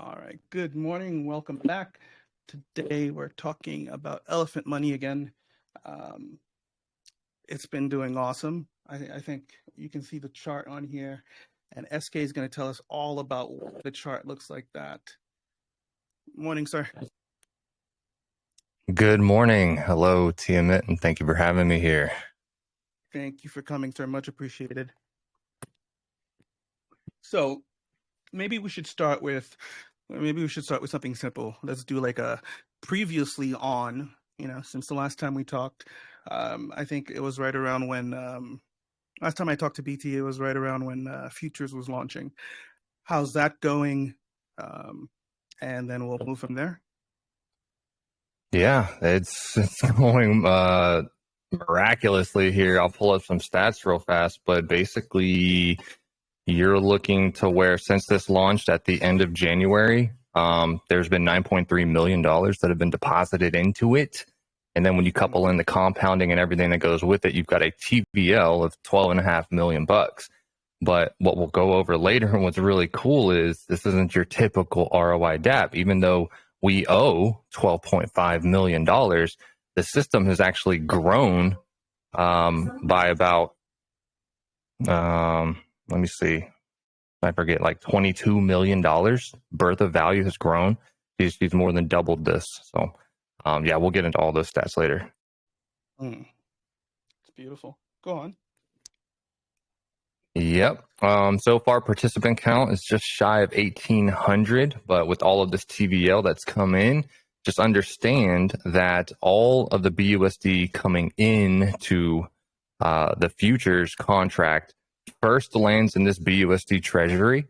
All right. Good morning. Welcome back. Today we're talking about elephant money again. It's been doing awesome. I think you can see the chart on here, and SK is going to tell us all about what the chart looks like. That morning, sir. Good morning. Hello, Tiamat, and thank you for having me here. Thank you for coming, sir. Much appreciated. So maybe we should start with something simple. Let's do like a previously on, since the last time we talked. I think it was right around when last time I talked to BT, it was right around when Futures was launching. How's that going? And then we'll move from there. Yeah, it's going miraculously here. I'll pull up some stats real fast, but basically you're looking to where since this launched at the end of January, there's been $9.3 million that have been deposited into it. And then when you couple in the compounding and everything that goes with it, you've got a TVL of $12.5 million. But what we'll go over later and what's really cool is this isn't your typical ROI DApp. Even though we owe $12.5 million, the system has actually grown by about, let me see, I forget, like $22 million. Bertha value has grown. She's more than doubled this. So, yeah, we'll get into all those stats later. It's beautiful. Go on. Yep. So far, participant count is just shy of 1,800, but with all of this TVL that's come in, just understand that all of the BUSD coming in to the futures contract first lands in this BUSD treasury,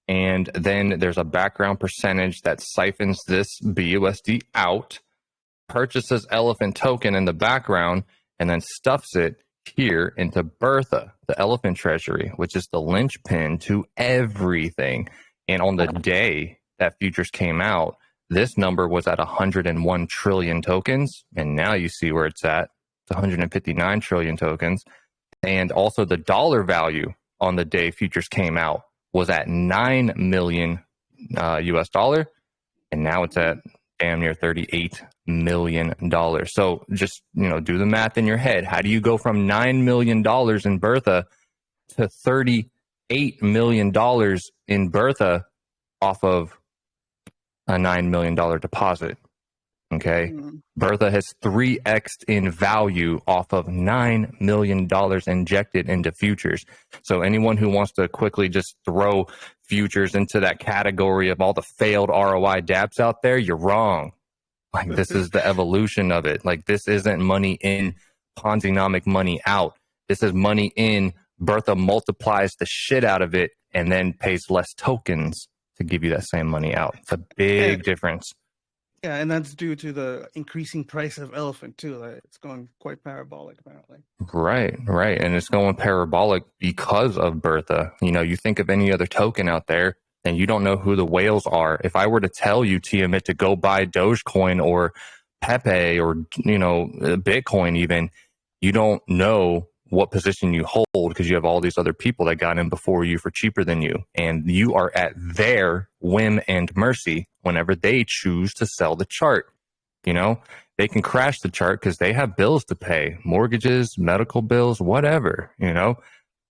and then there's a background percentage that siphons this BUSD out, purchases Elephant token in the background, and then stuffs it here into Bertha, the elephant treasury, which is the linchpin to everything. And on the day that futures came out, this number was at 101 trillion tokens. And now you see where it's at. It's 159 trillion tokens. And also the dollar value on the day futures came out was at 9 million US dollar. And now it's at damn near $38 million. So just, do the math in your head. How do you go from $9 million in Bertha to $38 million in Bertha off of a $9 million deposit? Okay. Bertha has 3x'd in value off of $9 million injected into futures. So anyone who wants to quickly just throw futures into that category of all the failed ROI dApps out there, you're wrong. Like, this is the evolution of it. Like, this isn't money in, Ponzi-nomic money out. This is money in, Bertha multiplies the shit out of it and then pays less tokens to give you that same money out. It's a big difference. Yeah, and that's due to the increasing price of elephant too. Like, it's going quite parabolic apparently. Right. And it's going parabolic because of Bertha. You think of any other token out there and you don't know who the whales are. If I were to tell you, Tiamat, to go buy Dogecoin or Pepe or, Bitcoin even, you don't know what position you hold because you have all these other people that got in before you for cheaper than you. And you are at their whim and mercy whenever they choose to sell the chart. They can crash the chart because they have bills to pay, mortgages, medical bills, whatever,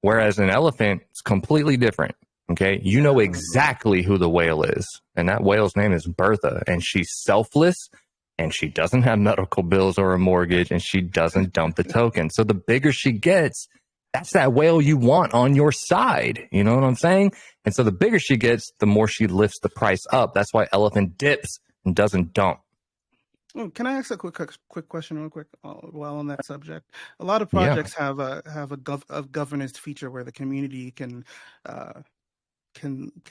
Whereas an elephant, it's completely different. Okay. You know exactly who the whale is. And that whale's name is Bertha. And she's selfless. And she doesn't have medical bills or a mortgage, and she doesn't dump the token. So the bigger she gets, that's that whale you want on your side. You know what I'm saying? And so the bigger she gets, the more she lifts the price up. That's why elephant dips and doesn't dump. Oh, can I ask a quick question real quick while on that subject? A lot of projects have a governance feature where the community can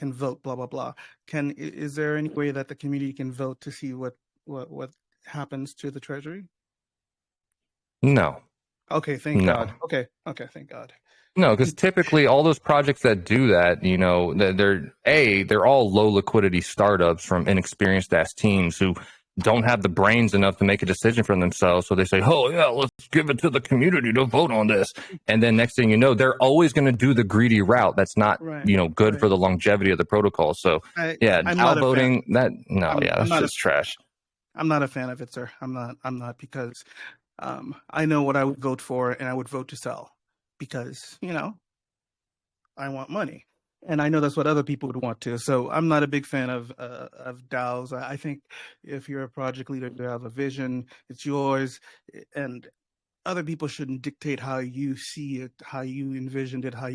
vote, blah blah blah. Is there any way that the community can vote to see what happens to the treasury? No. Okay, thank God. Okay, thank God. No, because typically all those projects that do that, they're all low liquidity startups from inexperienced ass teams who don't have the brains enough to make a decision for themselves. So they say, oh, yeah, let's give it to the community to vote on this. And then next thing you know, they're always going to do the greedy route. That's not, Right, good for right. the longevity of the protocol. So, yeah, I'm not a fan. outvoting I'm that's not a just trash. I'm not a fan of it, sir. I'm not because I know what I would vote for, and I would vote to sell because I want money, and I know that's what other people would want to. So I'm not a big fan of DAOs. I think if you're a project leader, you have a vision, it's yours, and other people shouldn't dictate how you see it, how you envisioned it, how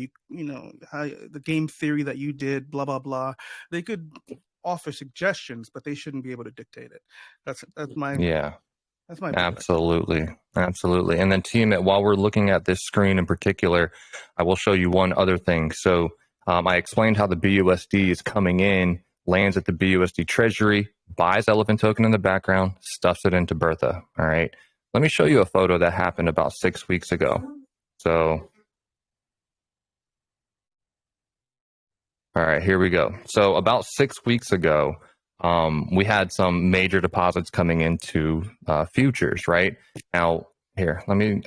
how the game theory that you did, blah blah blah. They could offer suggestions, but they shouldn't be able to dictate it. That's my Yeah. that's my perspective. Absolutely. Absolutely. And then, team, while we're looking at this screen in particular, I will show you one other thing. So I explained how the BUSD is coming in, lands at the BUSD treasury, buys elephant token in the background, stuffs it into Bertha. All right. Let me show you a photo that happened about 6 weeks ago. So, all right, here we go. So about 6 weeks ago, we had some major deposits coming into futures, right? Now, here, let me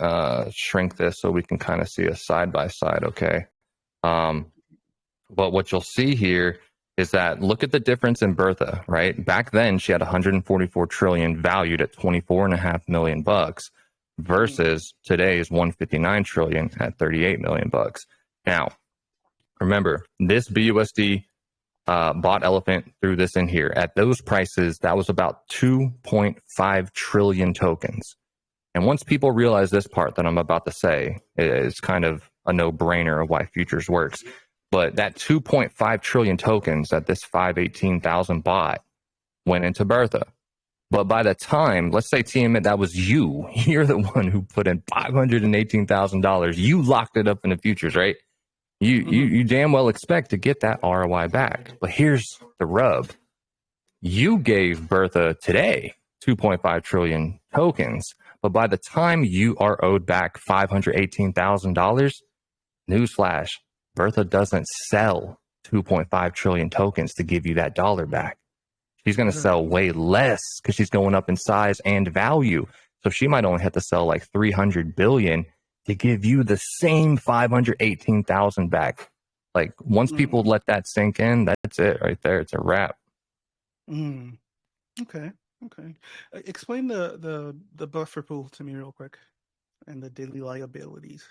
shrink this so we can kind of see a side by side, okay? But what you'll see here is that look at the difference in Bertha, right? Back then, she had 144 trillion valued at 24.5 million bucks versus today's 159 trillion at 38 million bucks. Now, remember, this BUSD bought elephant threw this in here at those prices. That was about 2.5 trillion tokens. And once people realize this part that I'm about to say, it's kind of a no-brainer of why futures works. But that 2.5 trillion tokens that this 518,000 bought went into Bertha. But by the time, let's say, TM, that was you. You're the one who put in $518,000. You locked it up in the futures, right? You damn well expect to get that ROI back. But here's the rub. You gave Bertha today 2.5 trillion tokens, but by the time you are owed back $518,000, newsflash, Bertha doesn't sell 2.5 trillion tokens to give you that dollar back. She's going to sell way less because she's going up in size and value. So she might only have to sell like 300 billion to give you the same 518,000 back. Like once people let that sink in, that's it right there. It's a wrap. Okay. Explain the buffer pool to me real quick and the daily liabilities.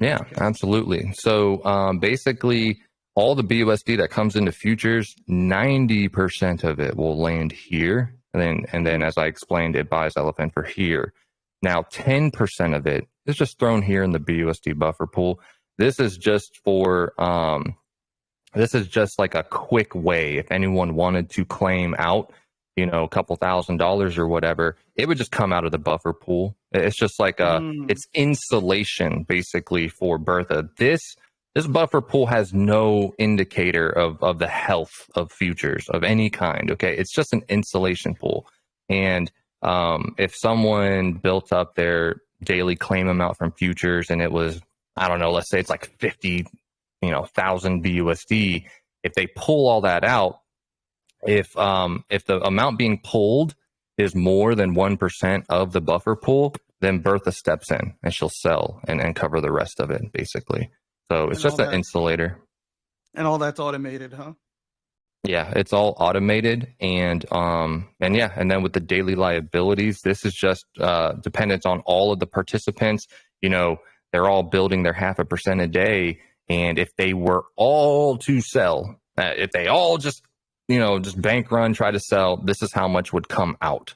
Yeah, absolutely. So basically, all the BUSD that comes into futures, 90% of it will land here, and then as I explained, it buys elephant for here. Now, 10% of it is just thrown here in the BUSD buffer pool. This is just for this is just like a quick way. If anyone wanted to claim out, a couple $1,000s or whatever, it would just come out of the buffer pool. It's just like it's insulation basically for Bertha. This buffer pool has no indicator of the health of futures of any kind. Okay, it's just an insulation pool. And if someone built up their daily claim amount from futures and it was, I don't know, let's say it's like 50,000 BUSD. If they pull all that out, if the amount being pulled is more than 1% of the buffer pool, then Bertha steps in and she'll sell and cover the rest of it, basically. So it's just an insulator. And all that's automated, huh? Yeah, it's all automated, and then with the daily liabilities, this is just dependent on all of the participants. They're all building their 0.5% a day, and if they were all to sell, if they all just bank run, try to sell, this is how much would come out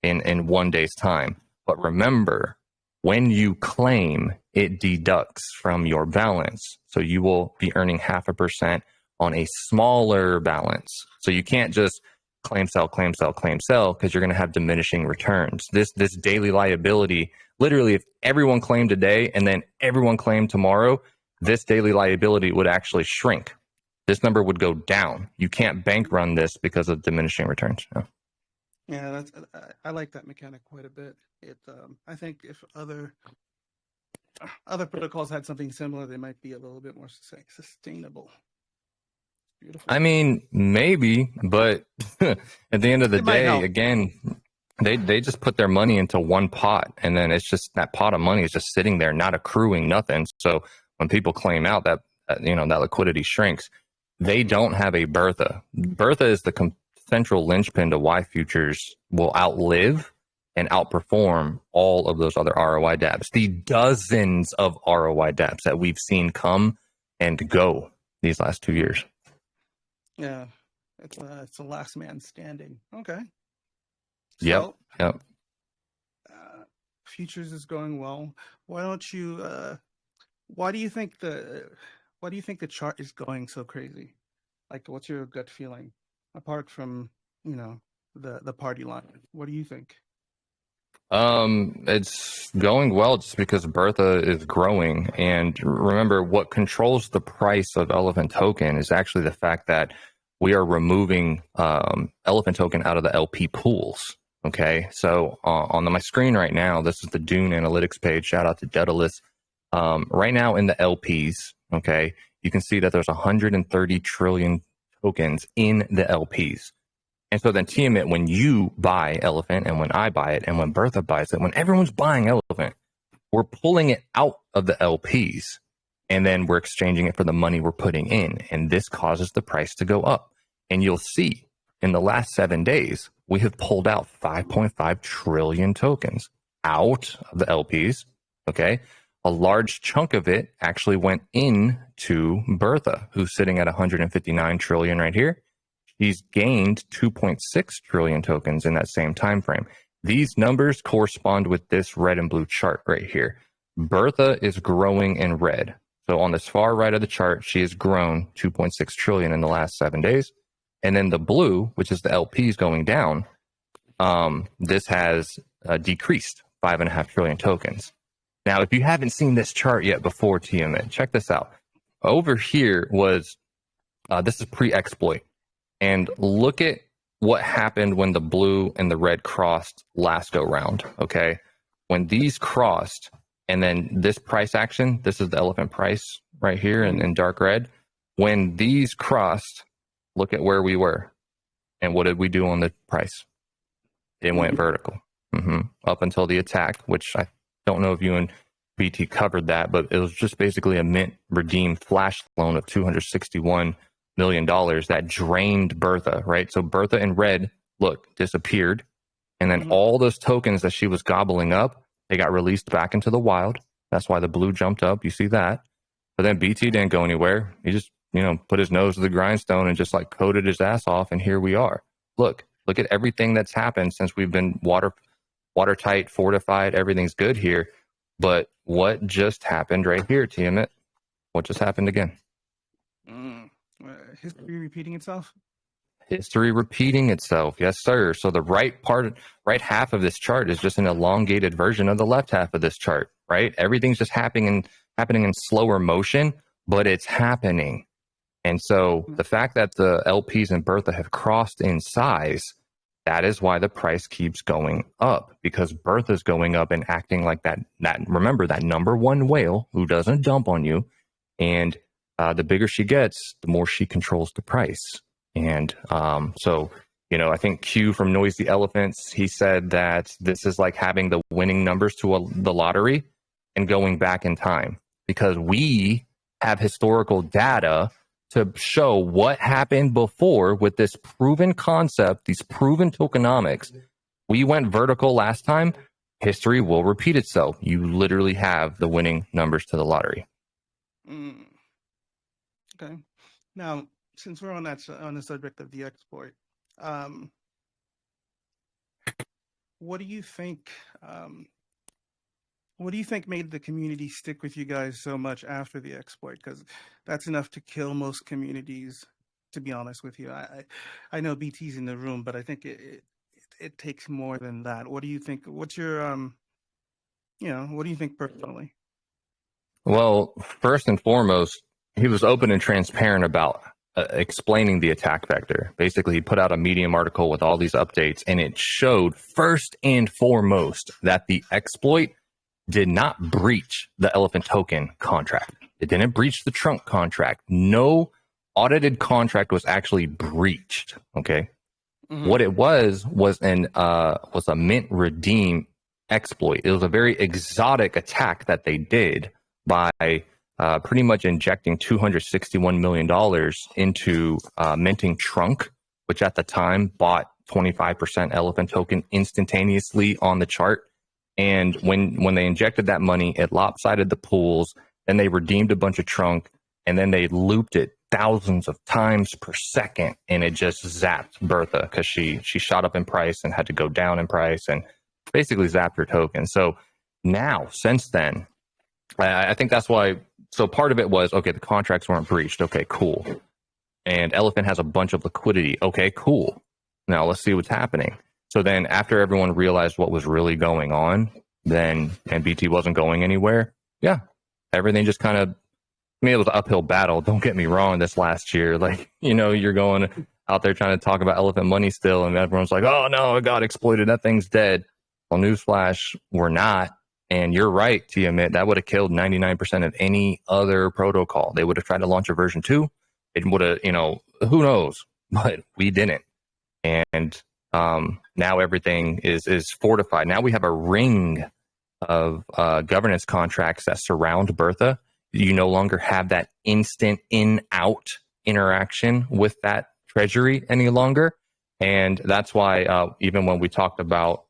in 1 day's time. But remember, when you claim, it deducts from your balance, so you will be earning 0.5% on a smaller balance. So you can't just claim, sell, because you're going to have diminishing returns. This daily liability, literally, if everyone claimed today and then everyone claimed tomorrow, this daily liability would actually shrink. This number would go down. You can't bank run this because of diminishing returns. Yeah, I like that mechanic quite a bit. I think if other protocols had something similar, they might be a little bit more sustainable. Beautiful. I mean, maybe, but at the end of the day, again, They just put their money into one pot, and then it's just that pot of money is just sitting there, not accruing nothing. So when people claim out that that liquidity shrinks, they don't have a Bertha. Bertha is the central linchpin to why futures will outlive and outperform all of those other ROI dApps. The dozens of ROI dApps that we've seen come and go these last 2 years. Yeah, it's a last man standing. Okay. Yep. So, futures is going well. Why don't you? Why do you think the chart is going so crazy? Like, what's your gut feeling? Apart from the party line, what do you think? It's going well just because Bertha is growing. And remember, what controls the price of Elephant Token is actually the fact that we are removing Elephant Token out of the LP pools. Okay, so on my screen right now, this is the Dune Analytics page. Shout out to Daedalus. Right now in the LPs, okay, you can see that there's 130 trillion tokens in the LPs. And so then Tiamat, when you buy Elephant and when I buy it and when Bertha buys it, when everyone's buying Elephant, we're pulling it out of the LPs and then we're exchanging it for the money we're putting in. And this causes the price to go up. And you'll see in the last 7 days, we have pulled out 5.5 trillion tokens out of the LPs. Okay. A large chunk of it actually went into Bertha, who's sitting at 159 trillion right here. He's gained 2.6 trillion tokens in that same time frame. These numbers correspond with this red and blue chart right here. Bertha is growing in red. So on this far right of the chart, she has grown 2.6 trillion in the last 7 days. And then the blue, which is the LPs going down, this has decreased 5.5 trillion tokens. Now, if you haven't seen this chart yet before, Tiamat, check this out. Over here was, this is pre-exploit. And look at what happened when the blue and the red crossed last go round, okay? When these crossed, and then this price action, this is the elephant price right here in dark red. When these crossed, look at where we were. And what did we do on the price? It went vertical up until the attack, which I don't know if you and BT covered that, but it was just basically a mint redeemed flash loan of $261 million that drained Bertha, right? So Bertha in red, look, disappeared. And then all those tokens that she was gobbling up, they got released back into the wild. That's why the blue jumped up. You see that. But then BT didn't go anywhere. He just, put his nose to the grindstone and just like coded his ass off. And here we are. Look at everything that's happened since we've been watertight, fortified. Everything's good here. But what just happened right here, Tiamat? What just happened again? History repeating itself? History repeating itself. Yes, sir. So the right half of this chart is just an elongated version of the left half of this chart, right? Everything's just happening in slower motion, but it's happening. And so the fact that the LPs and Bertha have crossed in size, that is why the price keeps going up, because Bertha's going up and acting like that remember, that number one whale who doesn't dump on you. And the bigger she gets, the more she controls the price. And so, I think Q from Noisy Elephants, he said that this is like having the winning numbers to the lottery and going back in time, because we have historical data to show what happened before with this proven concept, these proven tokenomics. We went vertical last time. History will repeat itself. You literally have the winning numbers to the lottery. Okay. Now, since we're on the subject of the exploit, what do you think? What do you think made the community stick with you guys so much after the exploit? Because that's enough to kill most communities. To be honest with you, I know BT's in the room, but I think it takes more than that. What do you think? What's your what do you think personally? Well, first and foremost, he was open and transparent about explaining the attack vector. Basically, he put out a Medium article with all these updates, and it showed first and foremost that the exploit did not breach the Elephant Token contract. It didn't breach the trunk contract. No audited contract was actually breached, okay? Mm-hmm. What it was a mint redeem exploit. It was a very exotic attack that they did by pretty much injecting $261 million into minting Trunk, which at the time bought 25% Elephant token instantaneously on the chart. And when they injected that money, it lopsided the pools. Then they redeemed a bunch of Trunk, and then they looped it thousands of times per second, and it just zapped Bertha because she shot up in price and had to go down in price and basically zapped her token. So now, since then, I think that's why. So part of it was, okay, the contracts weren't breached. Okay, cool. And Elephant has a bunch of liquidity. Okay, cool. Now let's see what's happening. So then after everyone realized what was really going on, and BT wasn't going anywhere, yeah, everything just kind of, I mean, it was an uphill battle. Don't get me wrong. This last year, like, you're going out there trying to talk about elephant money still, and everyone's like, oh no, it got exploited. That thing's dead. Well, newsflash, we're not. And you're right, Tiamat. That would have killed 99% of any other protocol. They would have tried to launch a version 2. It would have, who knows? But we didn't. And now everything is fortified. Now we have a ring of governance contracts that surround Bertha. You no longer have that instant in-out interaction with that treasury any longer. And that's why even when we talked about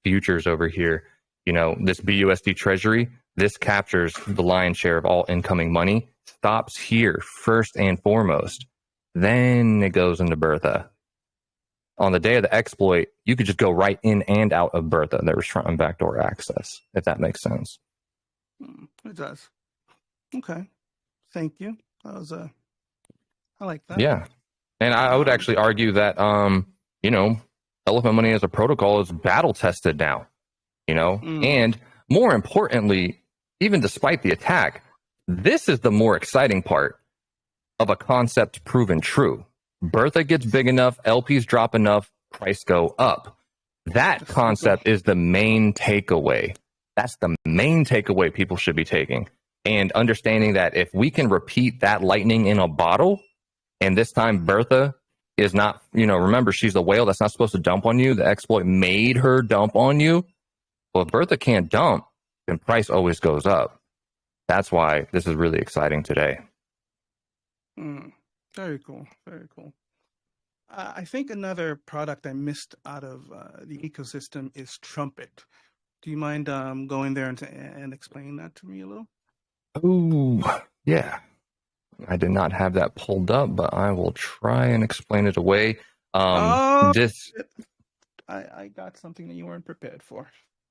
futures over here, this BUSD treasury, this captures the lion's share of all incoming money, stops here first and foremost. Then it goes into Bertha. On the day of the exploit, you could just go right in and out of Bertha. There was front and backdoor access, if that makes sense. It does. Okay. Thank you. That was I like that. Yeah. And I would actually argue that, Elephant Money as a protocol is battle tested now, and more importantly, even despite the attack, this is the more exciting part of a concept proven true. Bertha gets big enough, LPs drop enough, price go up. That concept is the main takeaway. That's the main takeaway people should be taking. And understanding that if we can repeat that lightning in a bottle, and this time Bertha is not, remember, she's the whale that's not supposed to dump on you. The exploit made her dump on you. Well, if Bertha can't dump, then price always goes up. That's why this is really exciting today. Very cool. Very cool. I think another product I missed out of the ecosystem is Trumpet. Do you mind going there and explaining that to me a little? Oh, yeah. I did not have that pulled up, but I will try and explain it away. I got something that you weren't prepared for.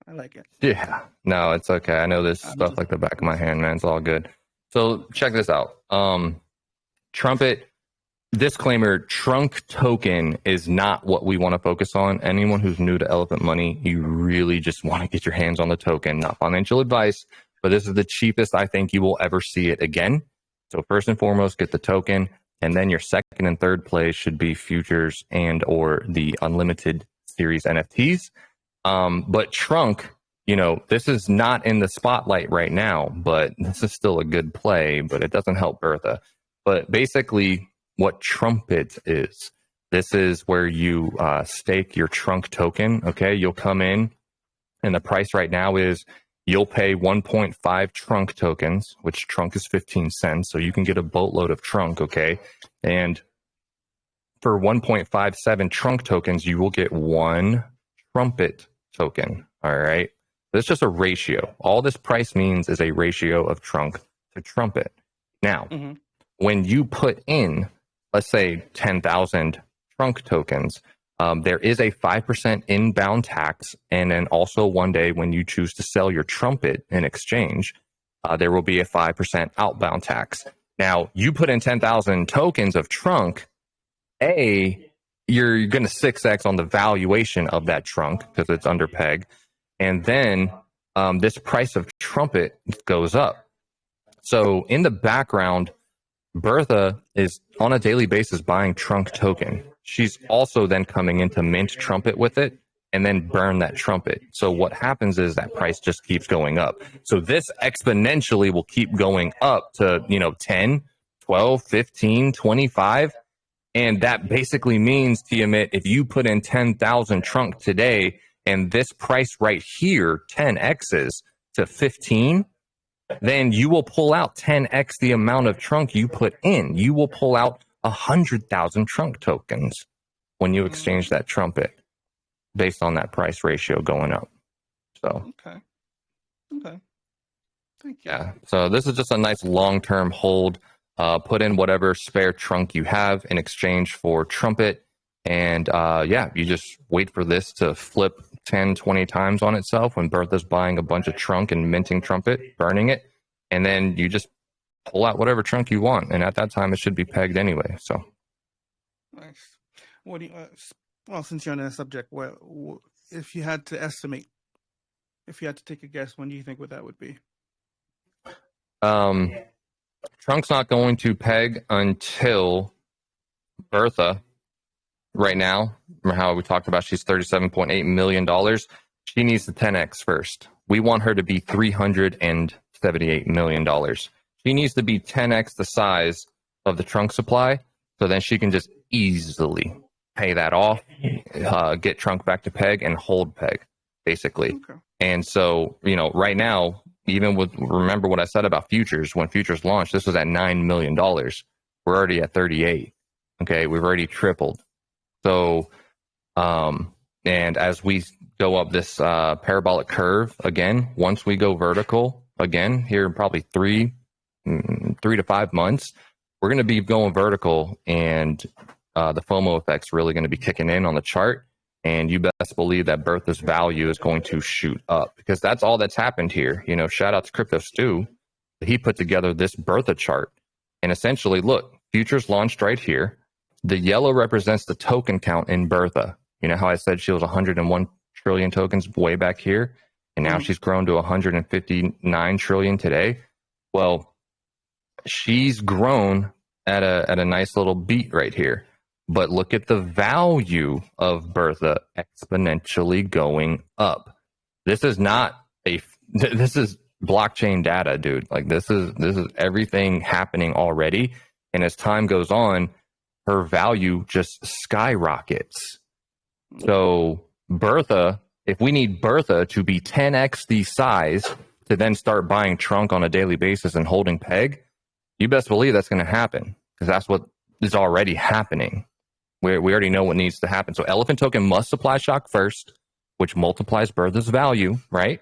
I like it. Yeah. No, it's okay. I know this stuff like the back of my hand, man. It's all good. So check this out. Trumpet, disclaimer, Trunk token is not what we want to focus on. Anyone who's new to Elephant Money, you really just want to get your hands on the token. Not financial advice, but this is the cheapest I think you will ever see it again. So first and foremost, get the token, and then your second and third play should be futures and or the unlimited series NFTs. But Trunk, this is not in the spotlight right now, but this is still a good play, but it doesn't help Bertha. But basically what Trumpet is, this is where you stake your Trunk token. Okay, you'll come in, and the price right now is you'll pay 1.5 Trunk tokens, which Trunk is 15 cents. So you can get a boatload of Trunk, okay? And for 1.57 Trunk tokens, you will get one Trumpet token, all right? That's just a ratio. All this price means is a ratio of Trunk to Trumpet. Now, when you put in, let's say, 10,000 Trunk tokens, there is a 5% inbound tax, and then also one day when you choose to sell your Trumpet in exchange, there will be a 5% outbound tax. Now, you put in 10,000 tokens of Trunk, you're going to 6x on the valuation of that Trunk because it's under peg, and then this price of Trumpet goes up. So in the background, Bertha is on a daily basis buying Trunk token. She's also then coming in to mint Trumpet with it and then burn that Trumpet. So what happens is that price just keeps going up. So this exponentially will keep going up to, 10, 12, 15, 25. And that basically means, Tiamat, if you put in 10,000 trunk today and this price right here 10x's to 15, then you will pull out 10x the amount of trunk you put in. You will pull out 100,000 trunk tokens when you exchange that trumpet based on that price ratio going up. So, okay. Thank you. Yeah. So this is just a nice long-term hold. Put in whatever spare trunk you have in exchange for trumpet. And you just wait for this to flip 10, 20 times on itself when Bertha's buying a bunch of trunk and minting trumpet, burning it. And then you just pull out whatever trunk you want. And at that time, it should be pegged anyway. So Nice. What do you, well, since you're on that subject, if you had to estimate, if you had to take a guess, when do you think that would be? Trunk's not going to peg until Bertha. Right now, remember how we talked about she's $37.8 million. She needs the 10x first. We want her to be $378 million. She needs to be 10x the size of the trunk supply, so then she can just easily pay that off, get trunk back to peg, and hold peg, basically. Okay. And so, right now, even remember what I said about futures. When futures launched, this was at $9 million. We're already at 38. Okay, we've already tripled. So, and as we go up this parabolic curve again, once we go vertical again here in probably 3 to 5 months, we're going to be going vertical, and the FOMO effect's really going to be kicking in on the chart. And you best believe that Bertha's value is going to shoot up, because that's all that's happened here. Shout out to Crypto Stu. He put together this Bertha chart. And essentially, look, futures launched right here. The yellow represents the token count in Bertha. You know how I said she was 101 trillion tokens way back here? And now she's grown to 159 trillion today. Well, she's grown at a nice little beat right here. But look at the value of Bertha exponentially going up. This is this is blockchain data, dude. Like this is everything happening already. And as time goes on, her value just skyrockets. So Bertha, if we need Bertha to be 10x the size to then start buying trunk on a daily basis and holding peg, you best believe that's going to happen, because that's what is already happening. We already know what needs to happen. So Elephant token must supply shock first, which multiplies Bertha's value, right?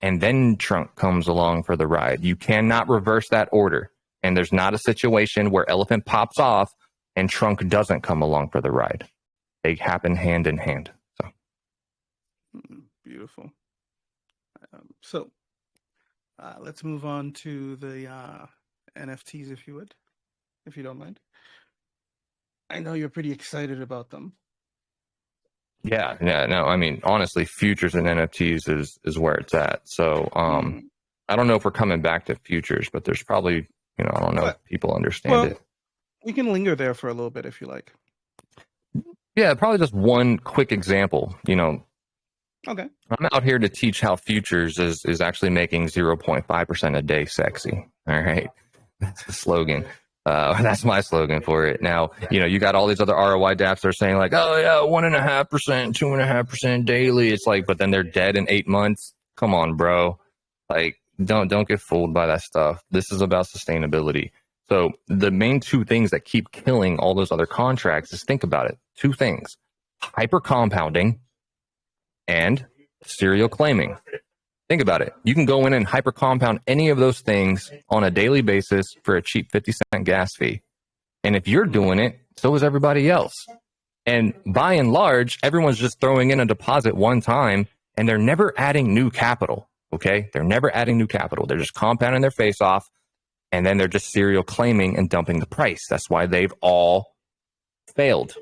And then trunk comes along for the ride. You cannot reverse that order. And there's not a situation where Elephant pops off and trunk doesn't come along for the ride. They happen hand in hand. So beautiful. So let's move on to the NFTs, if you don't mind. I know you're pretty excited about them. Yeah, no, I mean, honestly, futures and NFTs is where it's at. So I don't know if we're coming back to futures, but there's probably, I don't know if people understand it. We can linger there for a little bit if you like. Yeah, probably just one quick example. Okay. I'm out here to teach how futures is actually making 0.5% a day sexy. All right. That's the slogan. That's my slogan for it. Now, you got all these other ROI dApps that are saying like, oh yeah, 1.5%, 2.5% daily. It's like, but then they're dead in 8 months. Come on, bro. Like, don't get fooled by that stuff. This is about sustainability. So the main two things that keep killing all those other contracts is, think about it. Two things: hyper compounding and serial claiming. Think about it. You can go in and hyper compound any of those things on a daily basis for a cheap 50-cent gas fee. And if you're doing it, so is everybody else. And by and large, everyone's just throwing in a deposit one time, and they're never adding new capital. Okay? They're never adding new capital. They're just compounding their face off, and then they're just serial claiming and dumping the price. That's why they've all failed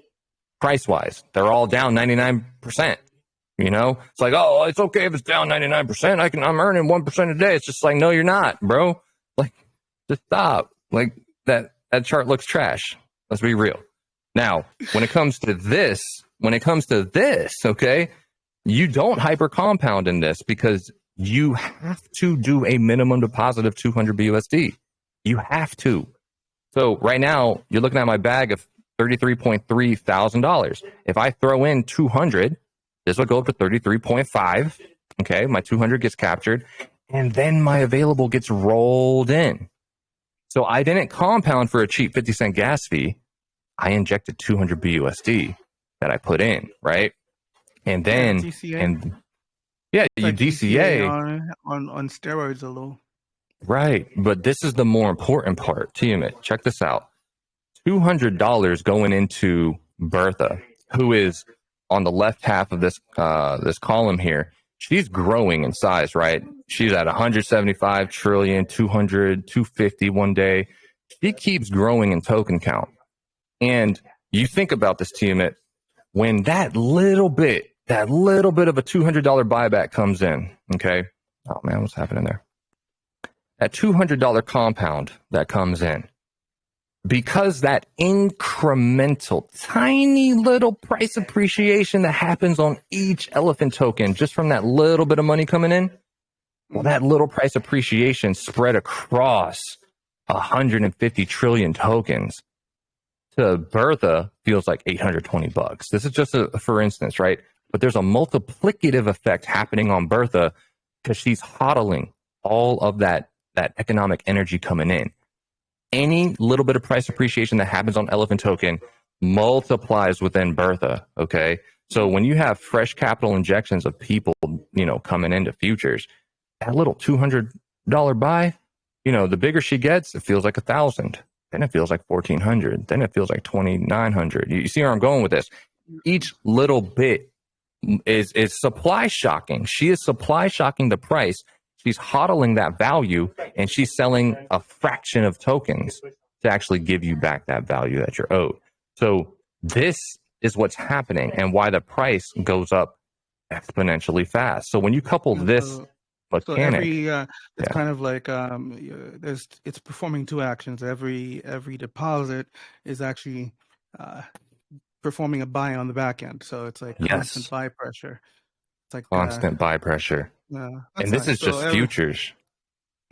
price-wise. They're all down 99%. It's like, oh, it's okay if it's down 99%. I'm earning 1% a day. It's just like, no, you're not, bro. Like, just stop. Like, that chart looks trash. Let's be real. Now, when it comes to this, okay, you don't hyper compound in this, because you have to do a minimum deposit of 200 BUSD. You have to. So right now, you're looking at my bag of $33.3 thousand. If I throw in 200, this will go up to 33.5. Okay, my 200 gets captured, and then my available gets rolled in. So I didn't compound for a cheap 50-cent gas fee. I injected 200 BUSD that I put in, right? And then, DCA. and yeah, It's you like DCA. on steroids a little. Right. But this is the more important part. Tiamat, check this out. $200 going into Bertha, who is on the left half of this this column here. She's growing in size, right? She's at 175 trillion, 200, 250 one day. She keeps growing in token count. And you think about this, Tiamat, when that little bit of a $200 buyback comes in, okay? Oh man, what's happening there? That $200 compound that comes in, because that incremental, tiny little price appreciation that happens on each elephant token, just from that little bit of money coming in, well, that little price appreciation spread across 150 trillion tokens to Bertha feels like $820. This is just a for instance, right? But there's a multiplicative effect happening on Bertha because she's hodling all of that economic energy coming in. Any little bit of price appreciation that happens on elephant token multiplies within Bertha. Okay. So when you have fresh capital injections of people, coming into futures, that little $200 buy, the bigger she gets, it feels like 1,000. Then it feels like 1,400. Then it feels like 2,900. You see where I'm going with this? Each little bit is supply shocking. She is supply shocking the price. She's hodling that value, and she's selling a fraction of tokens to actually give you back that value that you're owed. So this is what's happening and why the price goes up exponentially fast. So when you couple this mechanic, it's kind of like it's performing two actions. Every deposit is actually performing a buy on the back end. So it's like constant buy pressure. It's like constant buy pressure. And this is just futures.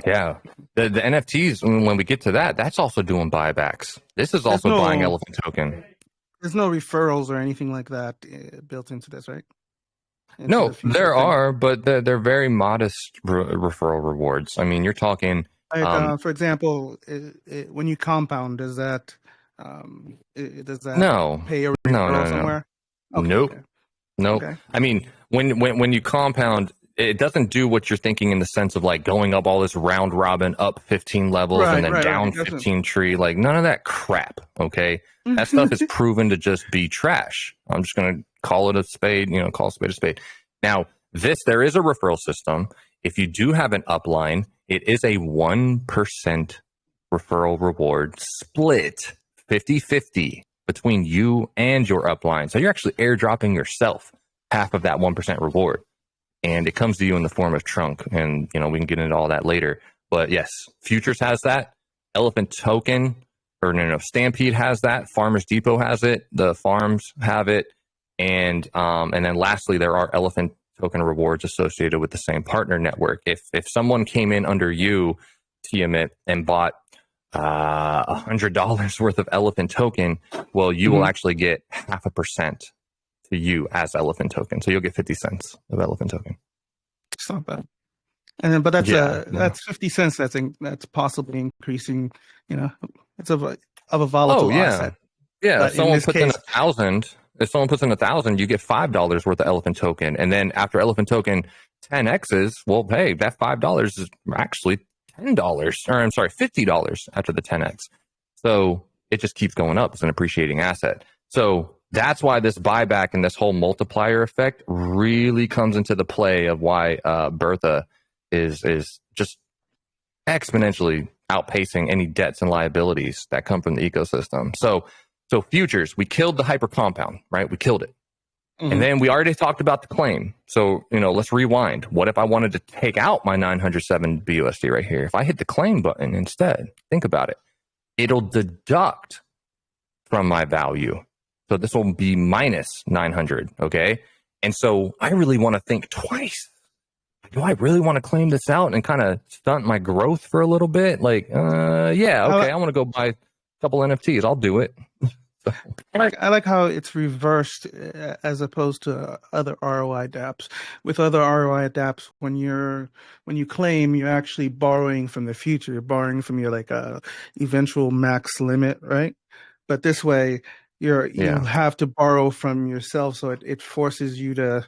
Yeah. The NFTs, when we get to that, that's also doing buybacks. This is also buying elephant token. There's no referrals or anything like that built into this, right? No, there are, but they're very modest referral rewards. I mean, you're talking... for example, when you compound, does that pay a referral somewhere? Okay, nope. Okay. Nope. Okay. I mean, when you compound, it doesn't do what you're thinking in the sense of like going up all this round robin, up 15 levels and then down 15 tree. Like none of that crap. Okay. That stuff is proven to just be trash. I'm just going to call it a spade, call a spade a spade. Now, there is a referral system. If you do have an upline, it is a 1% referral reward split 50-50 between you and your upline. So you're actually airdropping yourself half of that 1% reward. And it comes to you in the form of trunk. And, we can get into all that later. But yes, Futures has that. Elephant Token, Stampede has that. Farmers Depot has it. The farms have it. And then lastly, there are Elephant Token rewards associated with the same partner network. If someone came in under you, Tiamat, and bought $100 worth of Elephant Token, well, you will actually get 0.5% to you as Elephant Token. So you'll get 50 cents of Elephant Token. It's not bad. And then, but that's 50 cents. That's possibly increasing. It's of a volatile asset. Yeah. If someone puts in 1,000, you get $5 worth of Elephant Token, and then after Elephant Token 10x's, well, hey, that $5 is actually $50 after the 10x. So it just keeps going up. It's an appreciating asset. So that's why this buyback and this whole multiplier effect really comes into the play of why Bertha is just exponentially outpacing any debts and liabilities that come from the ecosystem. So futures, we killed the hyper compound, right? We killed it. And then we already talked about the claim. So, let's rewind. What if I wanted to take out my 907 BUSD right here? If I hit the claim button instead, think about it. It'll deduct from my value. So this will be minus 900, okay? And so I really want to think twice. Do I really want to claim this out and kind of stunt my growth for a little bit? I want to go buy a couple NFTs. I'll do it. I like how it's reversed as opposed to other ROI dApps. With other ROI dApps, when you claim, you're actually borrowing from the future. You're borrowing from your like eventual max limit, right? But this way, you Yeah. have to borrow from yourself, so it forces you to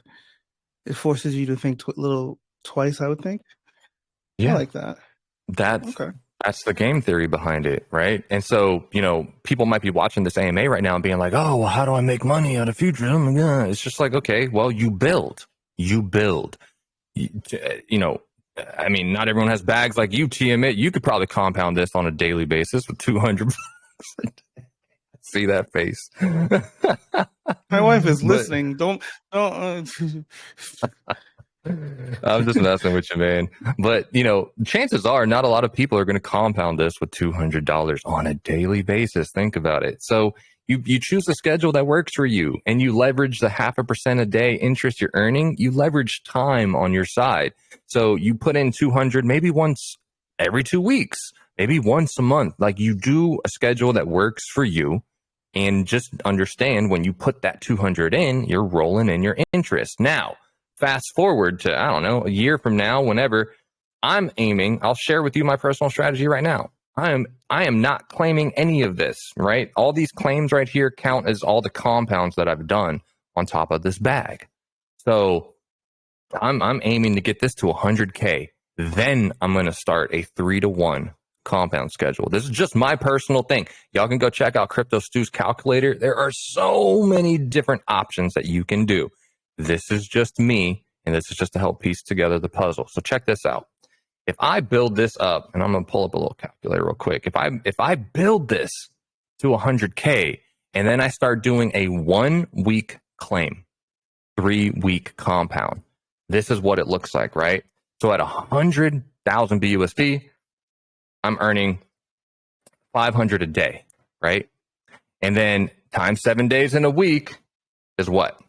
think a little twice, I would think. I Yeah. like that. That's Okay. that's the game theory behind it, right? And so, people might be watching this AMA right now and being like, "Oh, well, how do I make money out of future?" Oh my God. It's just like, okay, well, you build. You, you know, I mean, not everyone has bags like you, TM. You could probably compound this on a daily basis with 200. See that face? My wife is But listening. Don't. I'm just messing with you, man. But, chances are not a lot of people are going to compound this with $200 on a daily basis. Think about it. So you choose a schedule that works for you and you leverage the 0.5% a day interest you're earning. You leverage time on your side. So you put in 200 maybe once every 2 weeks, maybe once a month. Like you do a schedule that works for you. And just understand when you put that 200 in, you're rolling in your interest. Now, fast forward to, I don't know, a year from now, whenever I'll share with you my personal strategy right now. I am not claiming any of this, right? All these claims right here count as all the compounds that I've done on top of this bag. So I'm aiming to get this to 100K. Then I'm going to start a 3-to-1 compound schedule. This is just my personal thing. Y'all can go check out Crypto Stew's calculator. There are so many different options that you can do. This is just me, and this is just to help piece together the puzzle. So check this out. If I build this up, and I'm going to pull up a little calculator real quick. If I build this to 100K, and then I start doing a 1-week claim, 3-week compound, this is what it looks like, right? So at 100,000 BUSD, I'm earning 500 a day, right? And then times 7 days in a week is what?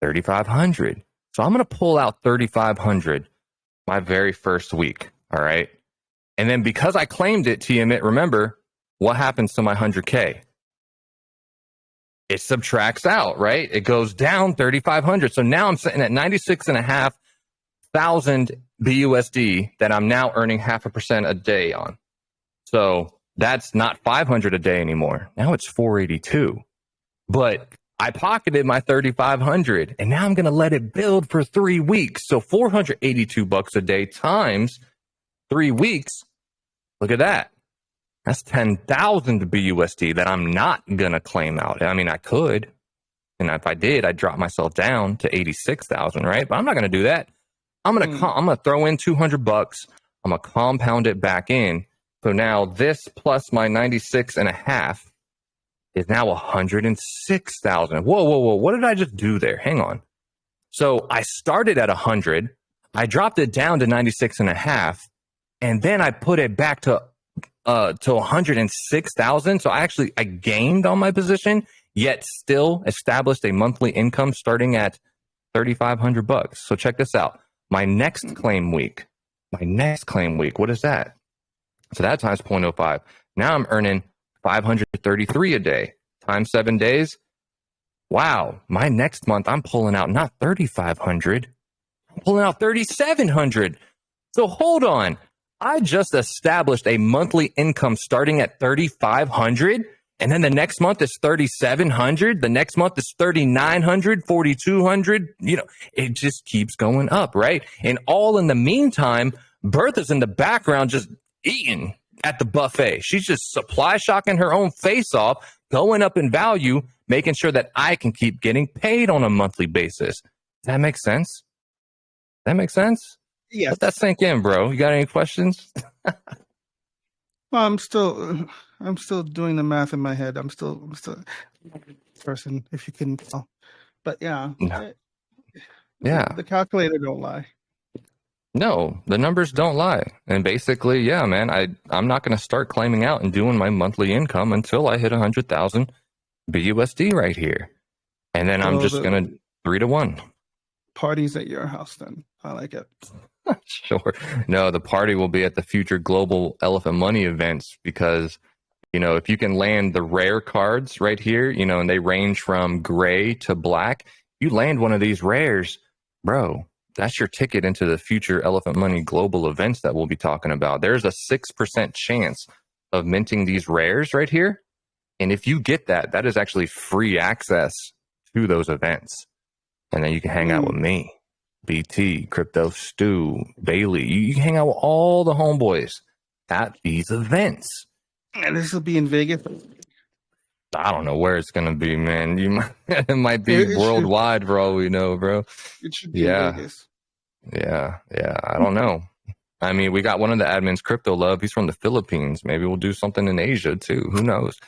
3,500. So I'm going to pull out 3,500 my very first week, all right? And then because I claimed it, TMIT, remember, what happens to my 100K? It subtracts out, right? It goes down 3,500. So now I'm sitting at 96,500 BUSD that I'm now earning 0.5% a day on. So that's not 500 a day anymore. Now it's 482. But I pocketed my 3,500 and now I'm going to let it build for 3 weeks. So $482 a day times 3 weeks. Look at that. That's 10,000 BUSD that I'm not going to claim out. I mean, I could. And if I did, I'd drop myself down to 86,000, right? But I'm not going to do that. I'm going to throw in $200. I'm going to compound it back in. So now this plus my 96.5 is now 106,000. Whoa. What did I just do there? Hang on. So I started at 100. I dropped it down to 96.5. And then I put it back to 106,000. So I gained on my position, yet still established a monthly income starting at $3,500. So check this out. My next claim week, what is that? So that times 0.05. Now I'm earning 533 a day times 7 days. Wow. My next month, I'm pulling out not 3,500, I'm pulling out 3,700. So hold on. I just established a monthly income starting at 3,500. And then the next month is 3,700. The next month is 3,900, 4,200. It just keeps going up, right? And all in the meantime, Bertha's in the background just eating at the buffet. She's just supply shocking her own face off, going up in value, making sure that I can keep getting paid on a monthly basis. Does that make sense? Yes. Let that sink in, bro. You got any questions? Well, I'm still doing the math in my head. I'm still person, if you couldn't tell. But yeah, No. Yeah. the calculator don't lie. No, the numbers don't lie. And basically, yeah, man, I'm not going to start claiming out and doing my monthly income until I hit 100,000 BUSD right here. And then I'm just going to 3-to-1. Parties at your house then. I like it. Sure. No, the party will be at the future global elephant money events because If you can land the rare cards right here, and they range from gray to black, you land one of these rares, bro, that's your ticket into the future Elephant Money global events that we'll be talking about. There's a 6% chance of minting these rares right here. And if you get that, that is actually free access to those events. And then you can hang out with me, BT, Crypto Stu, Bailey. You can hang out with all the homeboys at these events. And this will be in Vegas. I don't know where it's gonna be, man. It might be worldwide for all we know, bro. It should be in Vegas. Yeah. I don't know. I mean, we got one of the admins, Crypto Love. He's from the Philippines. Maybe we'll do something in Asia too. Who knows?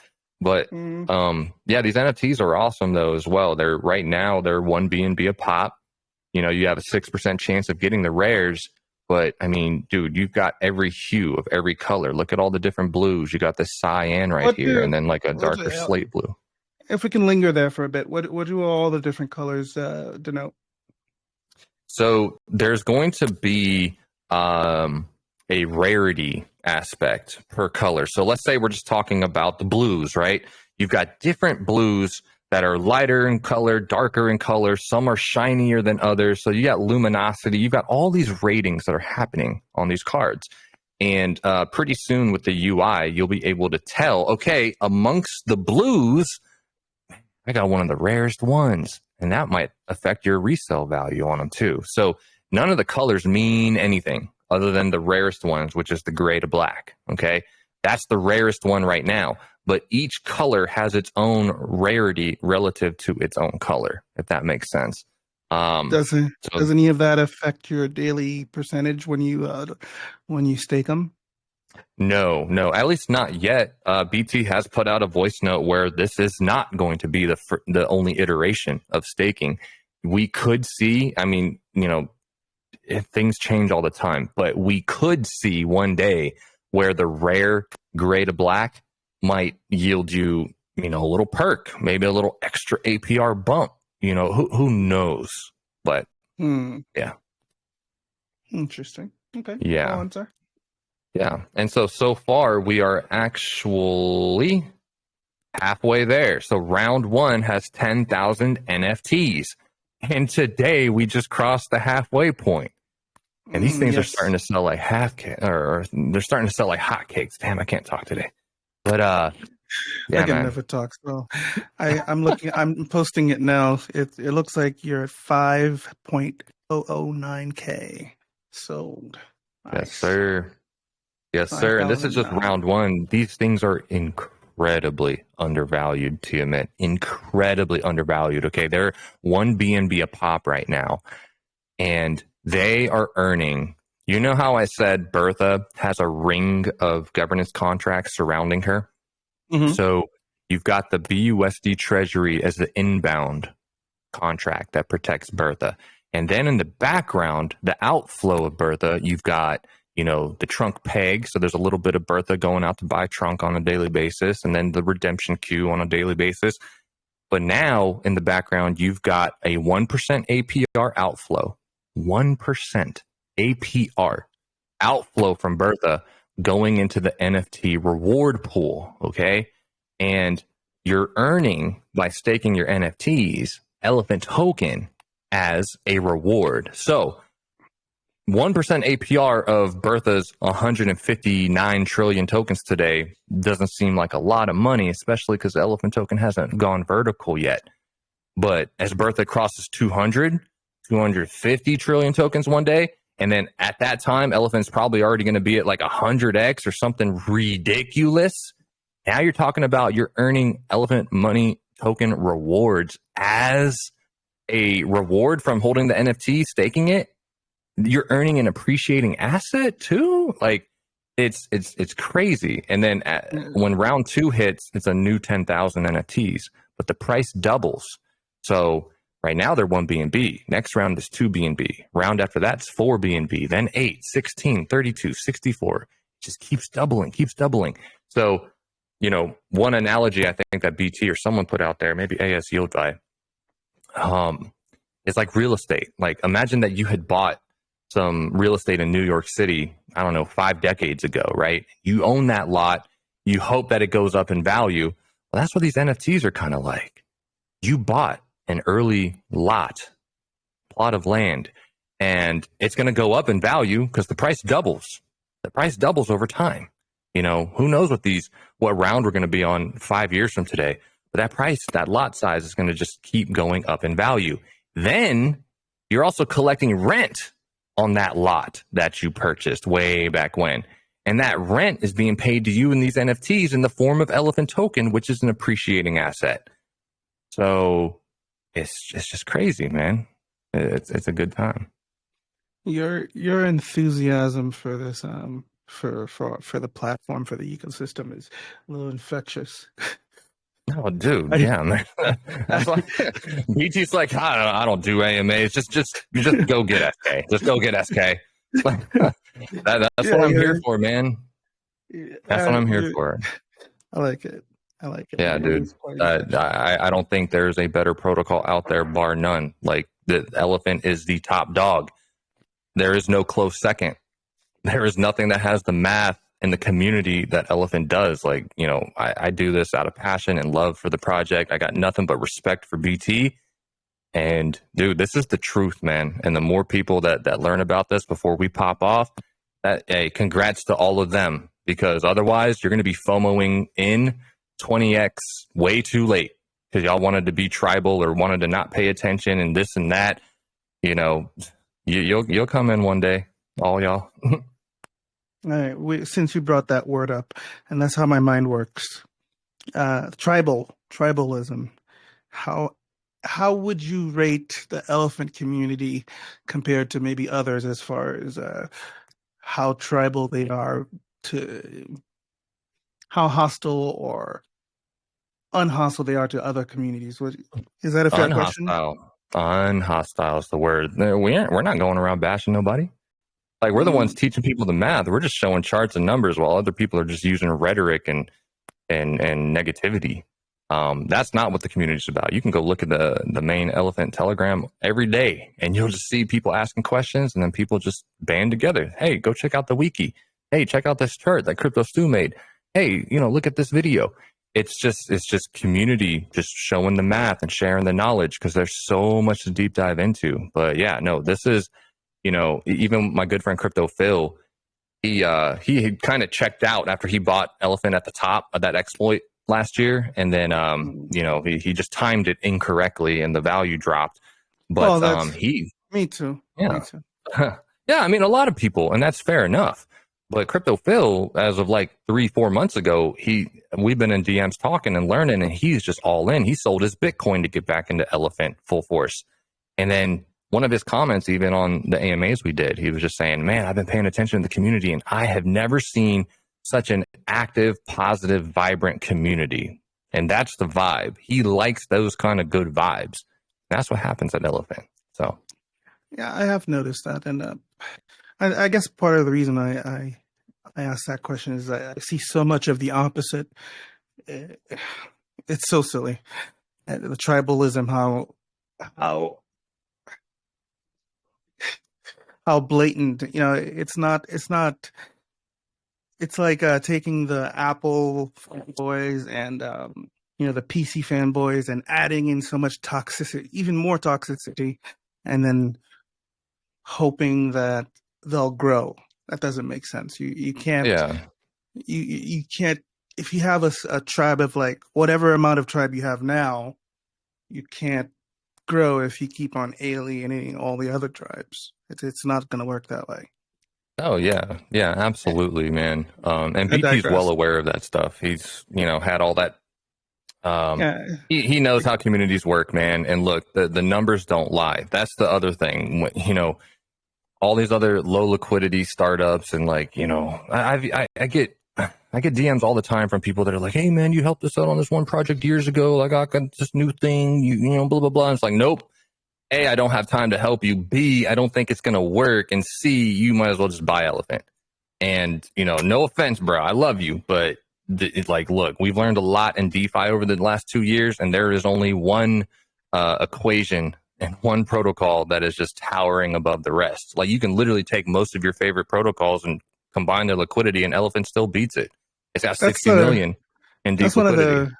But yeah, these NFTs are awesome though as well. They're right now they're 1 BNB a pop. You have a 6% chance of getting the rares. But I mean, dude, you've got every hue of every color. Look at all the different blues. You got this cyan here, and then like a darker slate blue. If we can linger there for a bit, what do all the different colors denote? So there's going to be a rarity aspect per color. So let's say we're just talking about the blues, right? You've got different blues that are lighter in color, darker in color. Some are shinier than others. So you got luminosity. You've got all these ratings that are happening on these cards. And pretty soon with the UI, you'll be able to tell, okay, amongst the blues, I got one of the rarest ones. And that might affect your resale value on them too. So none of the colors mean anything other than the rarest ones, which is the gray to black. Okay. That's the rarest one right now. But each color has its own rarity relative to its own color, if that makes sense. Doesn't any of that affect your daily percentage when you stake them? No, at least not yet. BT has put out a voice note where this is not going to be the only iteration of staking. We could see, I mean, things change all the time, but we could see one day where the rare gray to black might yield you, a little perk, maybe a little extra APR bump. Who knows? But yeah, interesting. Okay, yeah, go on, sir. Yeah, and so far we are actually halfway there. So round 1 has 10,000 NFTs, and today we just crossed the halfway point. And these things are starting to sell like or they're starting to sell like hotcakes. Damn, I can't talk today. But yeah, I can never talk. So I'm looking. I'm posting it now. It looks like you're at 5.009K sold. Nice. Yes, sir. Yes, sir. And this is just round 1. These things are incredibly undervalued, Tiamat. Incredibly undervalued. Okay, they're 1 BNB a pop right now, and they are earning. You know how I said Bertha has a ring of governance contracts surrounding her? Mm-hmm. So you've got the BUSD Treasury as the inbound contract that protects Bertha. And then in the background, the outflow of Bertha, you've got, the trunk peg. So there's a little bit of Bertha going out to buy trunk on a daily basis, and then the redemption queue on a daily basis. But now in the background, you've got a 1% APR outflow. 1% APR outflow from Bertha going into the NFT reward pool, okay? And you're earning, by staking your NFTs, Elephant token as a reward. So 1% APR of Bertha's 159 trillion tokens today doesn't seem like a lot of money, especially because the Elephant token hasn't gone vertical yet. But as Bertha crosses 250 trillion tokens one day, and then at that time, Elephant's probably already going to be at like 100x or something ridiculous. Now you're talking about you're earning Elephant Money token rewards as a reward from holding the NFT, staking it. You're earning an appreciating asset too. Like it's crazy. And then when round 2 hits, it's a new 10,000 NFTs, but the price doubles. So right now they're 1 BNB. Next round is 2 BNB. Round after that's 4 BNB, then 8, 16, 32, 64. It just keeps doubling. So, one analogy I think that BT or someone put out there, maybe AS YieldFi, it's like real estate. Like imagine that you had bought some real estate in New York City, I don't know, 5 decades ago, right? You own that lot. you hope that it goes up in value. Well, that's what these NFTs are kind of like. You bought an early plot of land, and it's going to go up in value because the price doubles. The price doubles over time. You know, who knows what round we're going to be on 5 years from today. But that price, that lot size is going to just keep going up in value. Then you're also collecting rent on that lot that you purchased way back when. And that rent is being paid to you in these NFTs in the form of elephant token, which is an appreciating asset. So it's just crazy, man. It's a good time. Your enthusiasm for this for the platform, for the ecosystem, is a little infectious. Oh, dude, yeah, man. That's why BT's like, I don't do AMAs. Just go get SK. Just go get SK. That's what I'm here for, man. That's what I'm here for. I like it. I like it. Yeah, dude. I don't think there's a better protocol out there, bar none. Like, the elephant is the top dog. There is no close second. There is nothing that has the math and the community that elephant does. Like, you know, I do this out of passion and love for the project. I got nothing but respect for BT. And dude, this is the truth, man. And the more people that learn about this before we pop off, hey, congrats to all of them, because otherwise you're going to be FOMOing in 20x way too late because y'all wanted to be tribal or wanted to not pay attention and this and that. You know, you'll come in one day, all y'all. All right, since you brought that word up, and that's how my mind works, tribalism. How would you rate the elephant community compared to maybe others as far as how tribal they are, to how hostile or unhostile they are to other communities? Is that a fair question? Unhostile is the word. We're not going around bashing nobody. Like, we're the ones teaching people the math. We're just showing charts and numbers while other people are just using rhetoric and negativity. That's not what the community is about. You can go look at the main Elephant Telegram every day, and you'll just see people asking questions, and then people just band together. Hey, go check out the wiki. Hey, check out this chart that Crypto Stu made. Hey, look at this video. It's just community just showing the math and sharing the knowledge, because there's so much to deep dive into. But yeah, no, this is, even my good friend Crypto Phil, he had kind of checked out after he bought Elephant at the top of that exploit last year, and then he just timed it incorrectly and the value dropped. But me too. Yeah. Me too. Yeah, I mean, a lot of people, and that's fair enough. But Crypto Phil, as of like 3-4 months ago, we've been in DMs talking and learning, and he's just all in. He sold his Bitcoin to get back into Elephant full force. And then one of his comments, even on the AMAs we did, he was just saying, man, I've been paying attention to the community, and I have never seen such an active, positive, vibrant community. And that's the vibe. He likes those kind of good vibes. That's what happens at Elephant. So, yeah, I have noticed that. And I guess part of the reason I asked that question is I see so much of the opposite. It's so silly. The tribalism, how blatant, it's like taking the Apple fanboys and the PC fanboys and adding in so much toxicity, even more toxicity, and then hoping that they'll grow. That doesn't make sense. You can't. Yeah. You can't. If you have a tribe of like whatever amount of tribe you have now, you can't grow if you keep on alienating all the other tribes. It's not going to work that way. Oh yeah, absolutely, man. And BT's well aware of that stuff. He's had all that. He knows how communities work, man. And look, the numbers don't lie. That's the other thing. All these other low liquidity startups, and I get DMs all the time from people that are like, hey man, you helped us out on this one project years ago. Like, I got this new thing, blah blah blah. And it's like, nope. A, I don't have time to help you. B, I don't think it's gonna work. And C, you might as well just buy Elephant. And no offense, bro, I love you, but look, we've learned a lot in DeFi over the last 2 years, and there is only one equation and one protocol that is just towering above the rest. Like, you can literally take most of your favorite protocols and combine their liquidity, and Elephant still beats it. It's got That's 60 million in deep that's one of liquidity.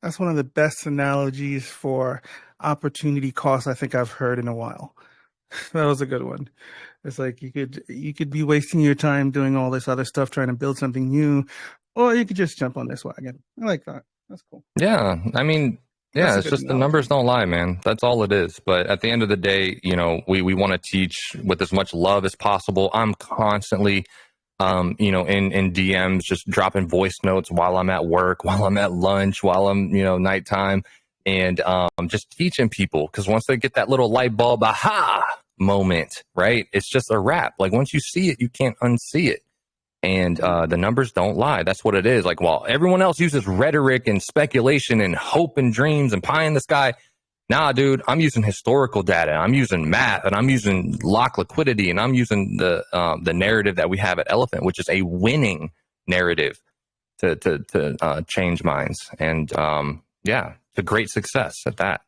the best analogies for opportunity cost I think I've heard in a while. That was a good one. It's like you could be wasting your time doing all this other stuff trying to build something new, or you could just jump on this wagon. I like that. That's cool. Yeah, I mean, That's yeah, a it's good just the numbers analogy. don't lie, man. That's all it is. But at the end of the day, we want to teach with as much love as possible. I'm constantly, in DMs, just dropping voice notes while I'm at work, while I'm at lunch, while I'm, nighttime, and just teaching people, because once they get that little light bulb, aha moment, right? It's just a wrap. Like once you see it, you can't unsee it. And the numbers don't lie. That's what it is. Like, while everyone else uses rhetoric and speculation and hope and dreams and pie in the sky, nah, dude, I'm using historical data. I'm using math, and I'm using lock liquidity, and I'm using the narrative that we have at Elephant, which is a winning narrative to change minds. And yeah, it's a great success at that.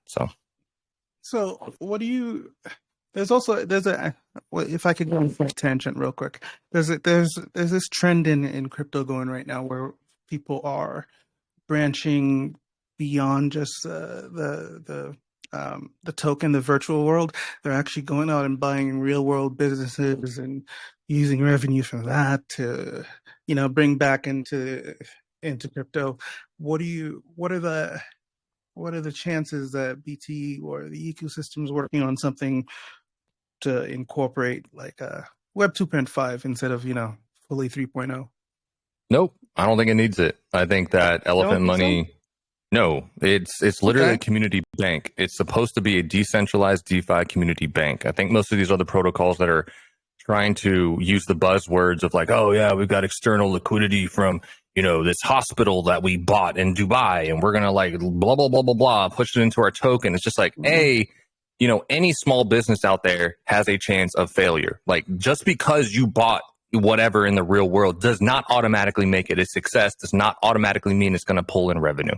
So, what do you? There's a well, if I could go on a tangent real quick. There's this trend in crypto going right now where people are branching beyond just the token, the virtual world. They're actually going out and buying real world businesses and using revenue from that to, bring back into crypto. What are the chances that BT or the ecosystem is working on something to incorporate like a Web 2.5 instead of, fully 3.0? Nope, I don't think it needs it. I think that You don't Elephant think so? Money. No, it's literally a Okay. community bank. It's supposed to be a decentralized DeFi community bank. I think most of these other protocols that are trying to use the buzzwords of like, oh yeah, we've got external liquidity from, this hospital that we bought in Dubai, and we're gonna like blah blah blah blah blah, push it into our token. It's just like, Mhm. any small business out there has a chance of failure. Like, just because you bought whatever in the real world does not automatically make it a success, does not automatically mean it's going to pull in revenue.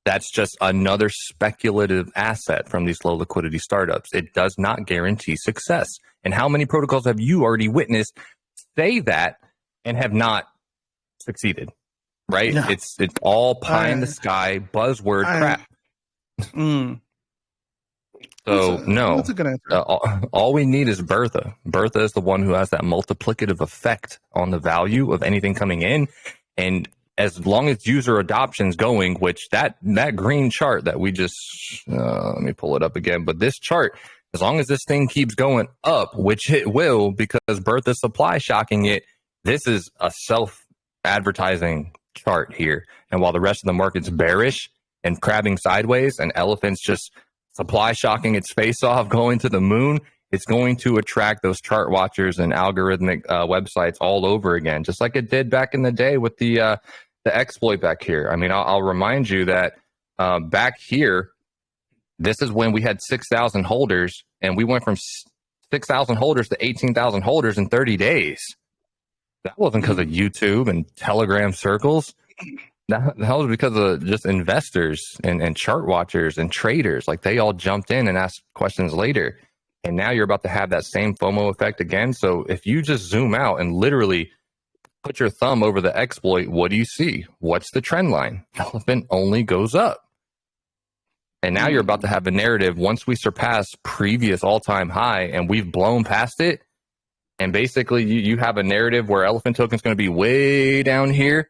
That's just another speculative asset from these low liquidity startups. It does not guarantee success. And how many protocols have you already witnessed say that and have not succeeded? Right? Yeah. It's all pie in the I, sky buzzword I, crap. mm, So that's no, a good answer. all we need is Bertha. Bertha is the one who has that multiplicative effect on the value of anything coming in, and as long as user adoption is going, which that green chart that we just let me pull it up again, but this chart, as long as this thing keeps going up, which it will, because Bertha's supply shocking it, this is a self advertising chart here. And while the rest of the market's bearish and crabbing sideways, and Elephant's just supply shocking its face off, going to the moon, it's going to attract those chart watchers and algorithmic websites all over again, just like it did back in the day with the exploit back here. I mean, I'll remind you that back here, this is when we had 6,000 holders, and we went from 6,000 holders to 18,000 holders in 30 days. That wasn't because of Mm. YouTube and Telegram circles. That was because of just investors and chart watchers and traders. Like, they all jumped in and asked questions later. And now you're about to have that same FOMO effect again. So if you just zoom out and literally put your thumb over the exploit, what do you see? What's the trend line? Elephant only goes up. And now you're about to Mm. have a narrative once we surpass previous all-time high and we've blown past it. And basically you have a narrative where Elephant token is going to be way down here,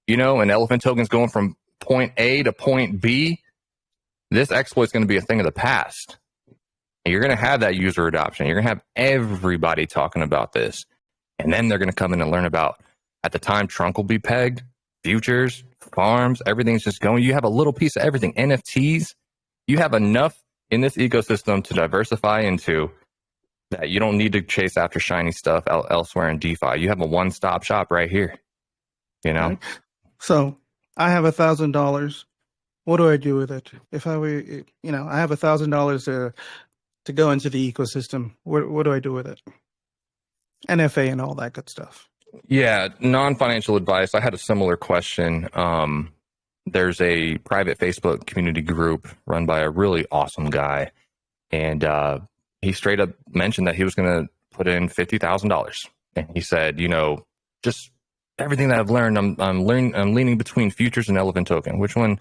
and Elephant token's going from point A to point B. This exploit is going to be a thing of the past. And you're going to have that user adoption. You're going to have everybody talking about this. And then they're going to come in and learn about, at the time, trunk will be pegged, futures, farms, everything's just going. You have a little piece of everything. NFTs, you have enough in this ecosystem to diversify into that you don't need to chase after shiny stuff elsewhere in DeFi. You have a one-stop shop right here, Okay. So I have $1,000. What do I do with it? If I were, I have $1,000 to go into the ecosystem. What do I do with it? NFA and all that good stuff. Yeah, non-financial advice. I had a similar question. There's a private Facebook community group run by a really awesome guy, and he straight up mentioned that he was going to put in $50,000, and he said, just everything that I've learned, I'm leaning between futures and elephant token. Which one,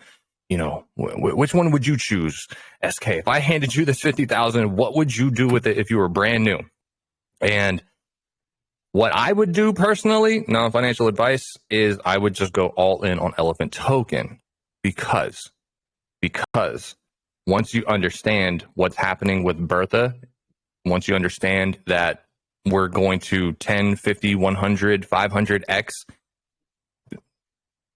which one would you choose, SK? If I handed you this 50,000, what would you do with it if you were brand new? And what I would do personally, non-financial advice, is I would just go all in on elephant token because once you understand what's happening with Bertha, once you understand that we're going to 10, 50, 100, 500x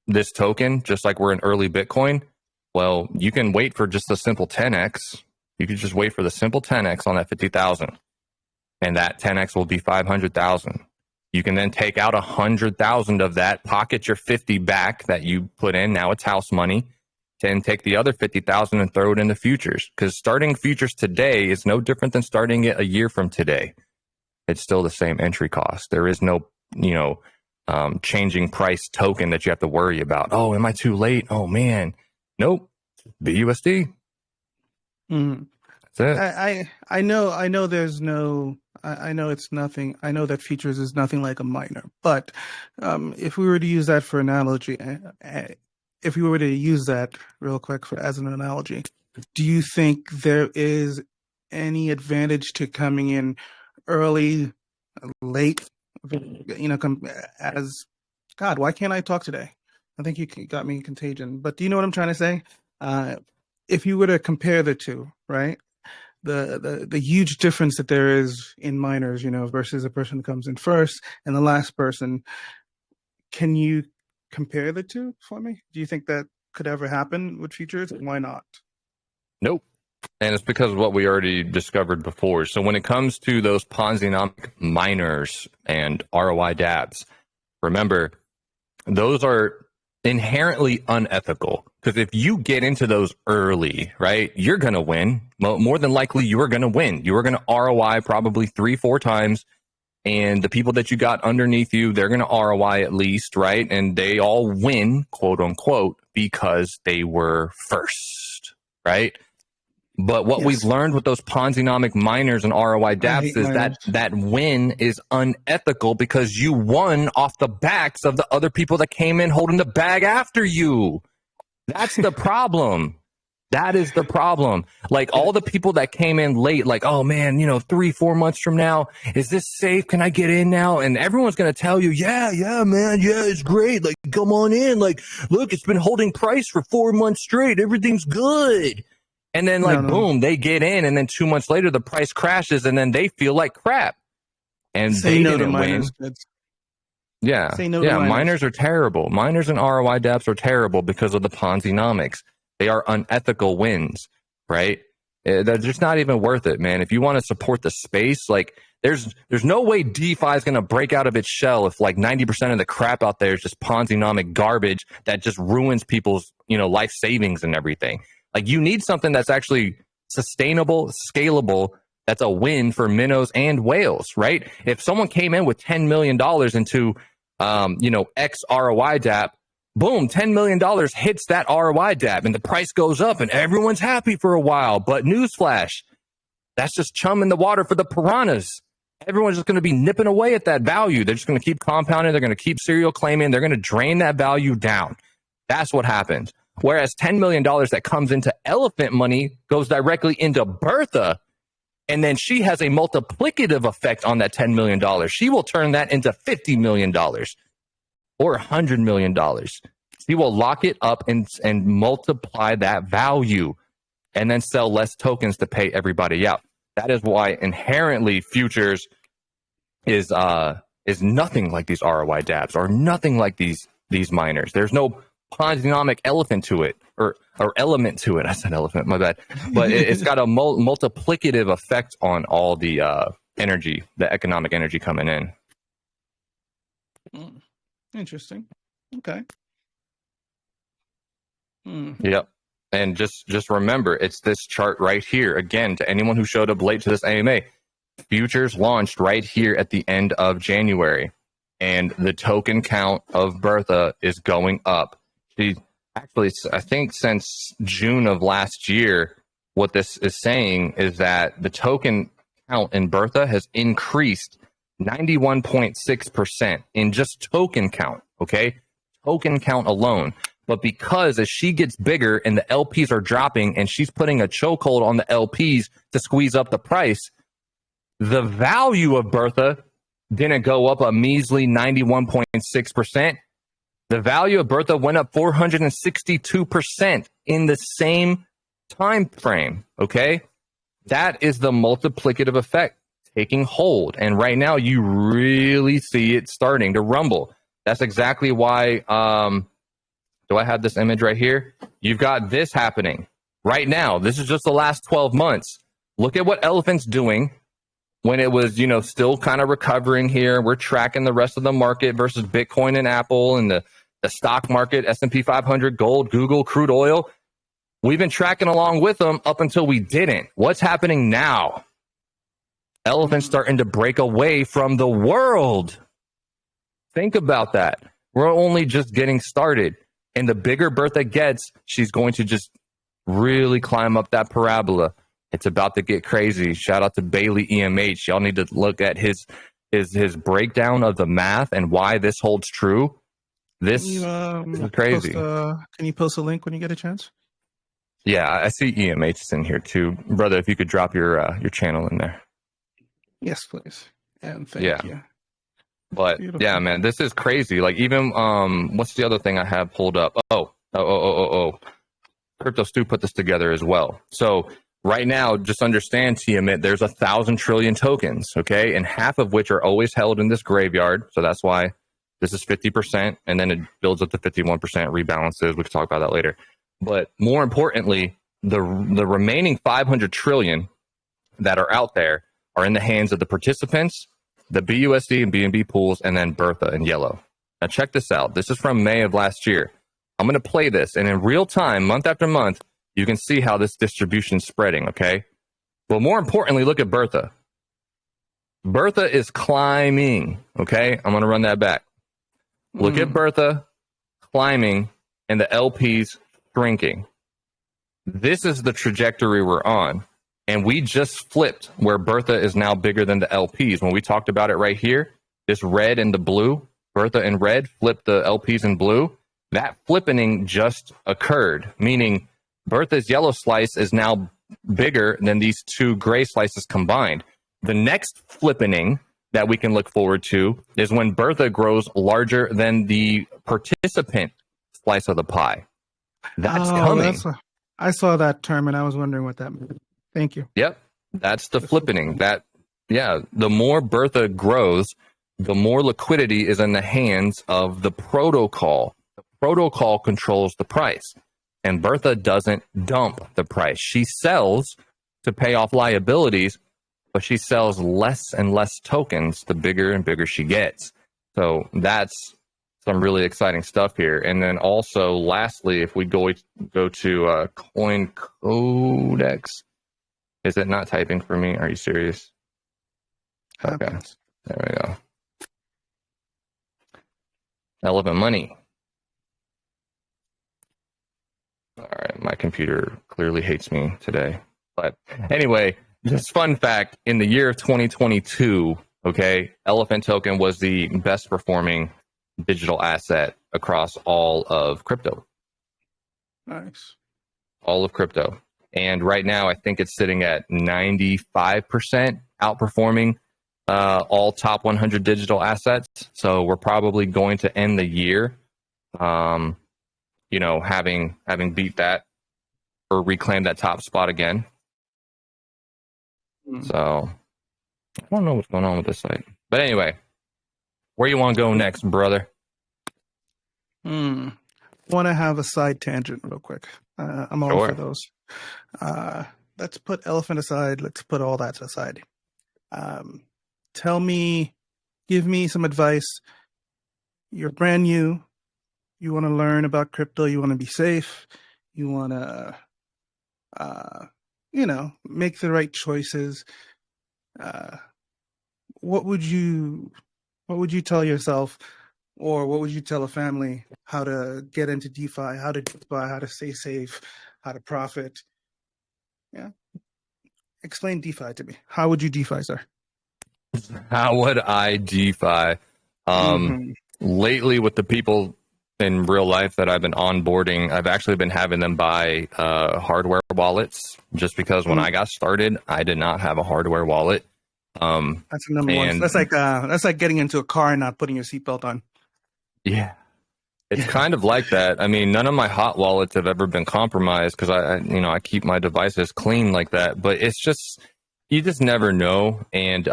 this token, just like we're in early Bitcoin, well, you can wait for just the simple 10x. You can just wait for the simple 10x on that 50,000. And that 10x will be 500,000. You can then take out 100,000 of that, pocket your 50 back that you put in. Now it's house money. Then take the other 50,000 and throw it into futures. Because starting futures today is no different than starting it a year from today. It's still the same entry cost. There is no, changing price token that you have to worry about. Oh, am I too late? Oh man, nope. BUSD. Mm. That's it. I know there's no. I know it's nothing. I know that futures is nothing like a miner. But if we were to use that for analogy, if we were to use that real quick as an analogy, do you think there is any advantage to coming in early, late? As God, why can't I talk today? I think you got me contagion. But do you know what I'm trying to say? If you were to compare the two, right? The huge difference that there is in miners, versus a person who comes in first and the last person. Can you compare the two for me? Do you think that could ever happen with futures? Why not? Nope. And it's because of what we already discovered before. So when it comes to those Ponzi-nomic miners and ROI dApps, remember, those are inherently unethical. Because if you get into those early, right, you're going to win. More than likely, you are going to win. You are going to ROI probably 3-4 times. And the people that you got underneath you, they're going to ROI at least, right? And they all win, quote unquote, because they were first, right? But what we've learned with those Ponzi-nomic miners and ROI dApps is that win is unethical because you won off the backs of the other people that came in holding the bag after you. That's the problem. That is the problem. Like all the people that came in late, like, oh man, 3-4 months from now, is this safe? Can I get in now? And everyone's going to tell you, yeah, man. Yeah, it's great. Like, come on in. Like, look, it's been holding price for 4 months straight. Everything's good. And then boom, they get in. And then 2 months later, the price crashes and then they feel like crap. And they didn't win. Yeah. Miners are terrible. Miners and ROI dApps are terrible because of the Ponzi-nomics. They are unethical wins, right? They're just not even worth it, man. If you want to support the space, like there's no way DeFi is going to break out of its shell if like 90% of the crap out there is just Ponzi-nomic garbage that just ruins people's, life savings and everything. Like you need something that's actually sustainable, scalable, that's a win for minnows and whales, right? If someone came in with $10 million into, X ROI dApp, boom, $10 million hits that ROI dApp and the price goes up and everyone's happy for a while. But newsflash, that's just chum in the water for the piranhas. Everyone's just going to be nipping away at that value. They're just going to keep compounding. They're going to keep serial claiming. They're going to drain that value down. That's what happens. Whereas $10 million that comes into elephant money goes directly into Bertha. And then she has a multiplicative effect on that $10 million. She will turn that into $50 million. Or $100 million. He will lock it up and multiply that value and then sell less tokens to pay everybody out. That is why inherently futures is nothing like these ROI dApps or nothing like these miners. There's no Ponzi-nomic elephant to it or element to it. I said elephant, my bad. But it's got a multiplicative effect on all the energy, the economic energy coming in. Interesting. Okay. Yep. And just remember, it's this chart right here. Again, to anyone who showed up late to this AMA, futures launched right here at the end of January. And the token count of Bertha is going up. Actually, I think since June of last year, what this is saying is that the token count in Bertha has increased 91.6% in just token count, okay? Token count alone. But because as she gets bigger and the LPs are dropping and she's putting a chokehold on the LPs to squeeze up the price, the value of Bertha didn't go up a measly 91.6%. The value of Bertha went up 462% in the same time frame, okay? That is the multiplicative effect taking hold. And right now you really see it starting to rumble. That's exactly why, do I have this image right here? You've got this happening right now. This is just the last 12 months. Look at what Elephant's doing when it was, still kind of recovering here. We're tracking the rest of the market versus Bitcoin and Apple and the stock market, S&P 500, gold, Google, crude oil. We've been tracking along with them up until we didn't. What's happening now? Elephant's starting to break away from the world. Think about that. We're only just getting started. And the bigger Bertha gets, she's going to just really climb up that parabola. It's about to get crazy. Shout out to Bailey EMH. Y'all need to look at his breakdown of the math and why this holds true. This is crazy. Can you post a link when you get a chance? Yeah, I see EMH is in here too. Brother, if you could drop your channel in there. Yes, please. And thank you. But beautiful. Yeah, man, this is crazy. Like even what's the other thing I have pulled up? Crypto Stu put this together as well. So right now, just understand, Tiamat, there's 1,000 trillion tokens, okay? And half of which are always held in this graveyard. So that's why this is 50%, and then it builds up to 51%, rebalances. We can talk about that later. But more importantly, the remaining 500 trillion that are out there are in the hands of the participants, the BUSD and BNB pools, and then Bertha in yellow. Now check this out. This is from May of last year. I'm going to play this, and in real time, month after month, you can see how this distribution is spreading, okay? But more importantly, look at Bertha. Bertha is climbing, okay? I'm going to run that back. Look at Bertha climbing and the LPs shrinking. This is the trajectory we're on. And we just flipped where Bertha is now bigger than the LPs. When we talked about it right here, this red and the blue, Bertha in red flipped the LPs in blue. That flippening just occurred, meaning Bertha's yellow slice is now bigger than these two gray slices combined. The next flippening that we can look forward to is when Bertha grows larger than the participant slice of the pie. That's coming. I saw that term and I was wondering what that meant. Thank you. Yep. That's the flippening. The more Bertha grows, the more liquidity is in the hands of the protocol. The protocol controls the price. And Bertha doesn't dump the price. She sells to pay off liabilities, but she sells less and less tokens the bigger and bigger she gets. So that's some really exciting stuff here. And then also, lastly, if we go to Coin Codex, is it not typing for me? Are you serious? Okay, there we go. Elephant money. All right, my computer clearly hates me today. But anyway, just fun fact, in the year of 2022, okay, Elephant token was the best performing digital asset across all of crypto. Nice. All of crypto. And right now, I think it's sitting at 95% outperforming all top 100 digital assets. So we're probably going to end the year, having beat that or reclaim that top spot again. So I don't know what's going on with this site. But anyway, where you want to go next, brother? I want to have a side tangent real quick. I'm all for those. Let's put elephant aside. Let's put all that aside. Give me some advice. You're brand new. You want to learn about crypto. You want to be safe. You want to, make the right choices. What would you tell yourself, or what would you tell a family how to get into DeFi, how to stay safe, how to profit? Yeah. Explain DeFi to me. How would you DeFi, sir? How would I DeFi? Lately, with the people in real life that I've been onboarding, I've actually been having them buy hardware wallets, just because when Mm, I got started, I did not have a hardware wallet. that's the number one. And That's like getting into a car and not putting your seatbelt on. yeah, it's Yeah. kind of like that. I mean, none of my hot wallets have ever been compromised because I keep my devices clean like that. But it's just, you just never know. And,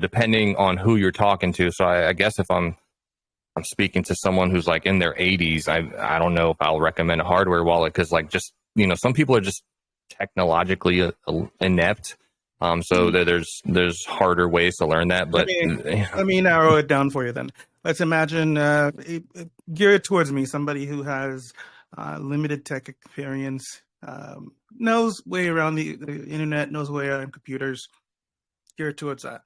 depending on who you're talking to. So I guess if I'm speaking to someone who's like in their 80s, I don't know if I'll recommend a hardware wallet because like just, some people are just technologically inept. So Mm. there's harder ways to learn that. Let But me let me narrow it down for you then. Let's imagine gear it towards me, somebody who has limited tech experience, knows way around the internet, knows way around computers. Gear it towards that.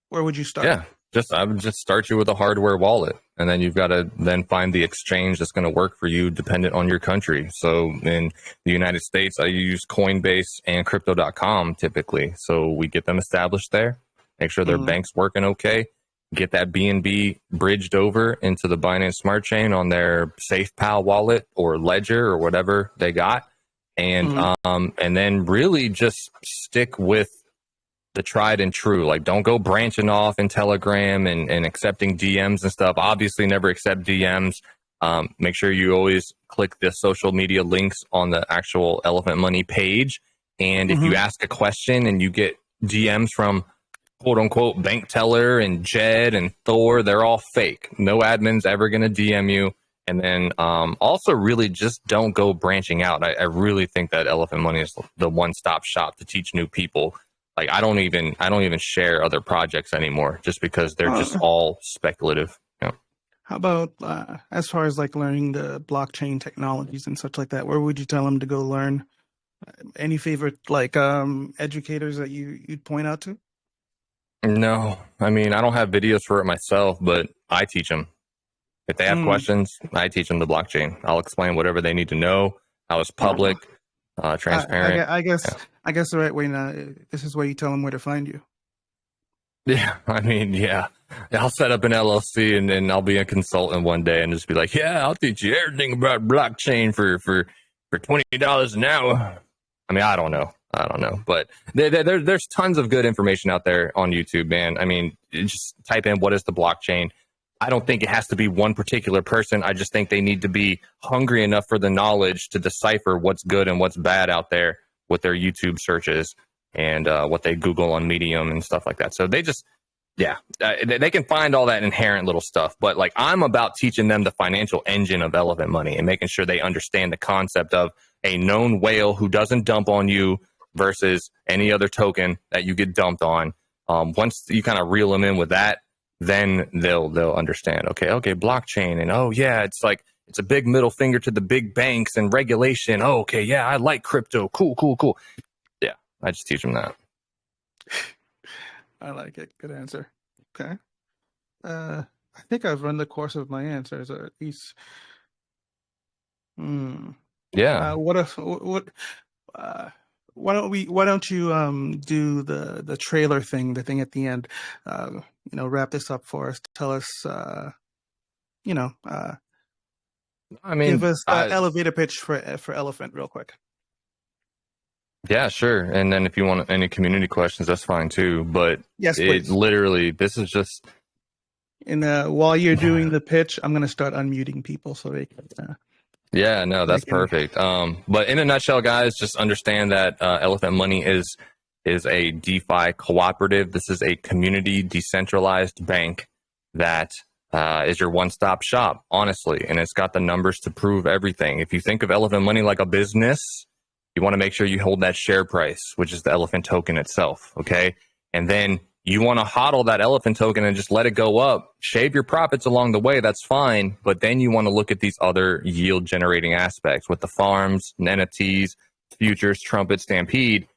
Where would you start? yeah, I would just start you with a hardware wallet, and then you've got to then find the exchange that's going to work for you, dependent on your country. So in the United States, I use Coinbase and Crypto.com typically. So we get them established there, make sure their Mm-hmm. bank's working okay, get that BNB bridged over into the Binance Smart Chain on their SafePal wallet or Ledger or whatever they got, and Mm-hmm. and then really just stick with the tried and true. Like, don't go branching off in Telegram and accepting DMs and stuff. Obviously, never accept DMs. Make sure you always click the social media links on the actual Elephant Money page. And if you Mm-hmm. ask a question and you get DMs from quote unquote bank teller and Jed and Thor, they're all fake. No admin's ever going to DM you. And then also really just don't go branching out. I really think that Elephant Money is the one-stop shop to teach new people. Like I don't even share other projects anymore just because they're just all speculative. How about as far as like learning the blockchain technologies and such like that? Where would you tell them to go learn? Any favorite like educators that you'd point out to? No, I mean, I don't have videos for it myself, but I teach them. If they have Mm. questions, I teach them the blockchain. I'll explain whatever they need to know, how it's public, I, transparent. I guess Yeah. I guess the right way now. This is where you tell them where to find you. Yeah, I mean, yeah. I'll set up an LLC and then I'll be a consultant one day and just be like, yeah, I'll teach you everything about blockchain for $20 an hour. I mean, I don't know, but there's tons of good information out there on YouTube, man. I mean, just type in what is the blockchain. I don't think it has to be one particular person. I just think they need to be hungry enough for the knowledge to decipher what's good and what's bad out there with their YouTube searches and what they Google on Medium and stuff like that. So they just, yeah, they can find all that inherent little stuff. But like, I'm about teaching them the financial engine of Elephant Money and making sure they understand the concept of a known whale who doesn't dump on you versus any other token that you get dumped on. Once you kind of reel them in with that, then they'll understand. Okay, blockchain, and oh yeah, it's like it's a big middle finger to the big banks and regulation. Oh, okay, yeah, I like crypto. Cool. Yeah, I just teach them that. I like it. Good answer. Okay. I think I've run the course of my answers, or at least. Hmm. Yeah, What if what? Uh, why don't you do the trailer thing, the thing at the end? Wrap this up for us. Tell us. You know, uh, I Give mean, us the elevator pitch for Elephant real quick. yeah, sure. And then if you want any community questions, that's fine too. But Yes, it please. literally, this is just. And while you're doing the pitch, I'm going to start unmuting people so they can. Yeah, no, They that's can. perfect. But in a nutshell, guys, just understand that Elephant Money is a DeFi cooperative. This is a community decentralized bank that is your one-stop shop, honestly, and it's got the numbers to prove everything. If you think of Elephant Money like a business, you want to make sure you hold that share price, which is the Elephant token itself, okay? And then you want to hodl that Elephant token and just let it go up, shave your profits along the way, that's fine. But then you want to look at these other yield generating aspects with the farms, NFTs, futures, Trumpet, Stampede.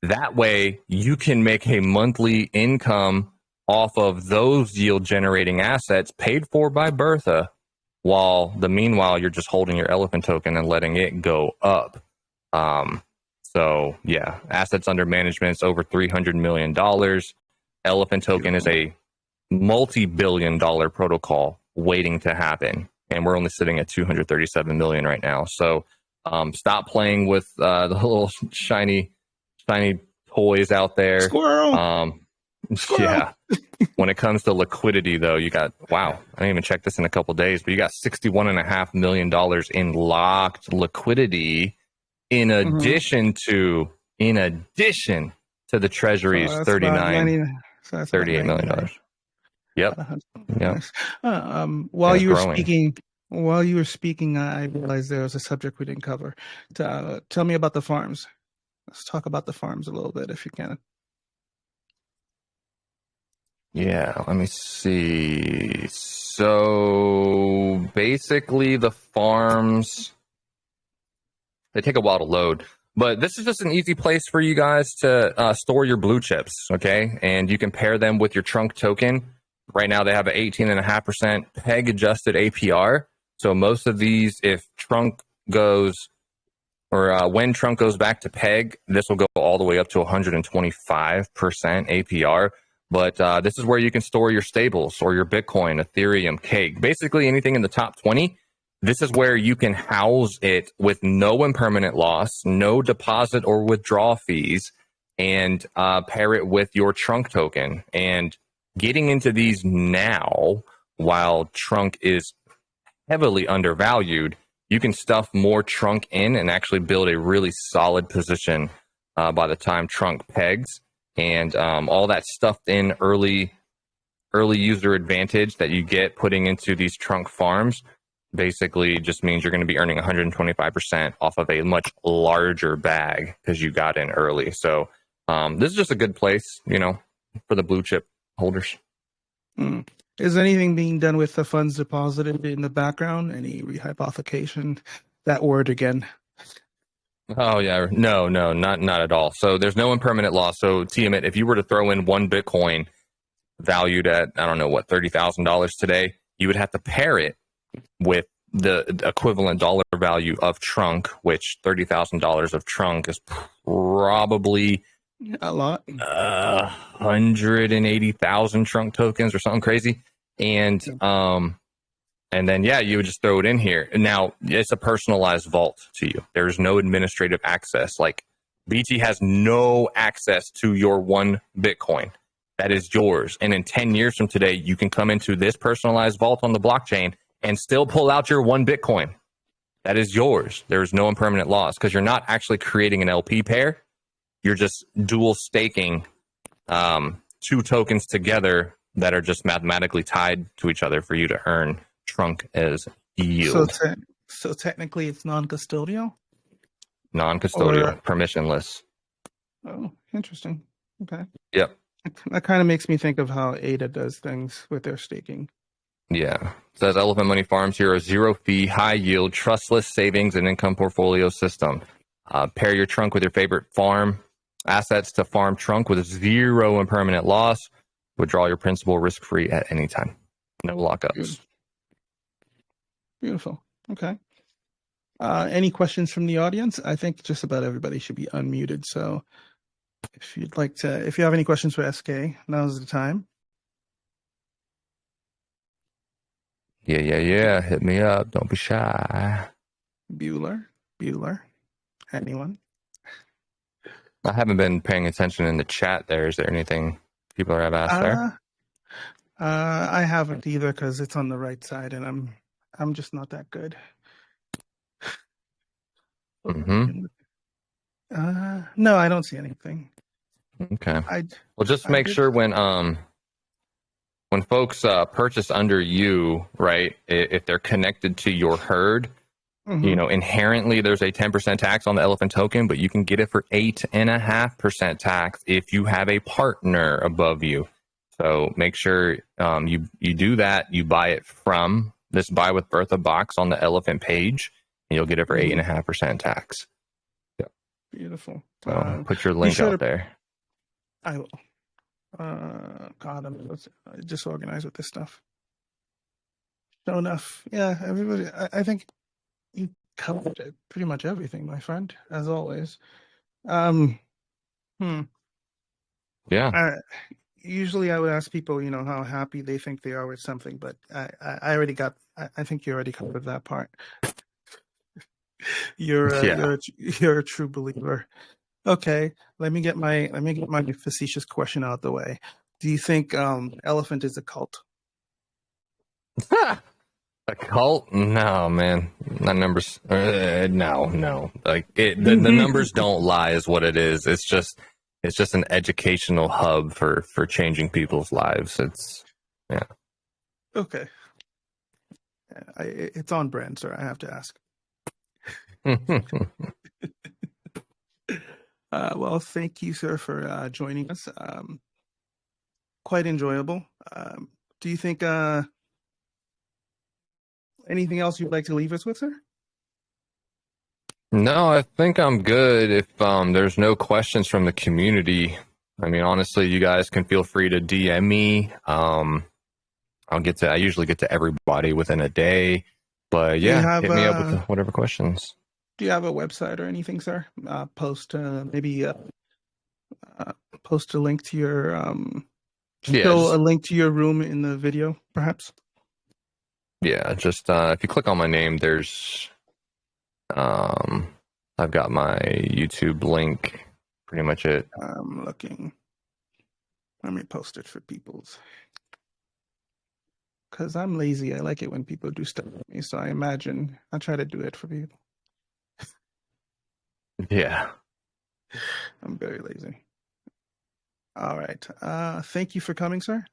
That way you can make a monthly income off of those yield generating assets paid for by Bertha, while meanwhile you're just holding your Elephant token and letting it go up. So yeah, assets under management is over $300 million. Elephant token is a multi-billion-dollar protocol waiting to happen, and we're only sitting at 237 million right now. So stop playing with the little shiny toys out there. Squirrel. Yeah. When it comes to liquidity, though, you got, wow, I didn't even check this in a couple of days, but you got $61.5 million in locked liquidity in addition to the Treasury's So that's about 90. So that's about $38 million. 99. Yep. Yep. Nice. And it's growing. While you were speaking, I realized there was a subject we didn't cover. Tell me about the farms. Let's talk about the farms a little bit, if you can. Yeah, let me see. So basically, the farms, they take a while to load, but this is just an easy place for you guys to store your blue chips, okay? And you can pair them with your Trunk token. Right now, they have an 18.5% peg adjusted APR. So most of these, if Trunk goes, or when Trunk goes back to peg, this will go all the way up to 125% APR. But this is where you can store your stables or your Bitcoin, Ethereum, Cake, basically anything in the top 20. This is where you can house it with no impermanent loss, no deposit or withdrawal fees, and pair it with your Trunk token. And getting into these now, while Trunk is heavily undervalued, you can stuff more Trunk in and actually build a really solid position by the time Trunk pegs. And all that stuffed in early user advantage that you get putting into these Trunk farms basically just means you're going to be earning 125% off of a much larger bag because you got in early. So this is just a good place, for the blue chip holders. Is anything being done with the funds deposited in the background? Any rehypothecation? That word again. Oh yeah, no, not at all. So there's no impermanent loss. So Tiamat, if you were to throw in one Bitcoin valued at, I don't know what, $30,000 today, you would have to pair it with the equivalent dollar value of Trunk, which $30,000 of Trunk is probably a lot, 180,000 Trunk tokens or something crazy, and then, you would just throw it in here. Now, it's a personalized vault to you. There's no administrative access. Like, BT has no access to your one Bitcoin. That is yours. And in 10 years from today, you can come into this personalized vault on the blockchain and still pull out your one Bitcoin. That is yours. There's no impermanent loss because you're not actually creating an LP pair. You're just dual staking two tokens together that are just mathematically tied to each other for you to earn Trunk as yield. So technically it's non-custodial? Non-custodial, permissionless. Oh, interesting. Okay. Yep. That kind of makes me think of how ADA does things with their staking. Yeah. It says Elephant Money Farms here, a zero fee, high yield, trustless savings and income portfolio system. Pair your Trunk with your favorite farm assets to farm Trunk with zero impermanent loss. Withdraw your principal risk-free at any time. No lockups. Beautiful. Okay. Any questions from the audience? I think just about everybody should be unmuted. So if you have any questions for SK, now's the time. Yeah. Hit me up. Don't be shy. Bueller. Anyone? I haven't been paying attention in the chat there. Is there anything people have asked there? I haven't either because it's on the right side and I'm just not that good. Mm-hmm. No, I don't see anything. Okay. Well, just make sure when folks purchase under you, right, if they're connected to your herd, inherently there's a 10% tax on the elephant token, but you can get it for 8.5% tax if you have a partner above you. So make sure you do that. You buy it from this Buy with Bertha box on the elephant page, and you'll get it for 8.5% tax. Yeah. Beautiful. So put your link out there. I will. God, I'm disorganized with this stuff. So enough. Yeah, everybody. I think you covered pretty much everything, my friend, as always. Yeah. usually I would ask people, how happy they think they are with something, but I already got. I think you already covered that part. Yeah. You're a true believer. Okay, let me get my facetious question out the way. Do you think elephant is a cult? A cult? No, man. Not numbers. No, no. Like the numbers don't lie, is what it is. It's just an educational hub for changing people's lives. It's yeah. Okay, it's on brand, sir. I have to ask. Well, thank you, sir, for joining us. Quite enjoyable. Do you think anything else you'd like to leave us with, sir? No, I think I'm good. If there's no questions from the community, I mean, honestly, you guys can feel free to DM me. I usually get to everybody within a day. But Do you yeah, have hit me up with whatever questions. do you have a website or anything, sir? Maybe post a link to your Yeah, show a link to your room in the video, perhaps. just if you click on my name, there's um, I've got my YouTube link. Pretty much it. I'm looking. Let me post it for people's. Because I'm lazy. I like it when people do stuff for me. So I try to do it for people. Yeah. I'm very lazy. All right. Thank you for coming, sir.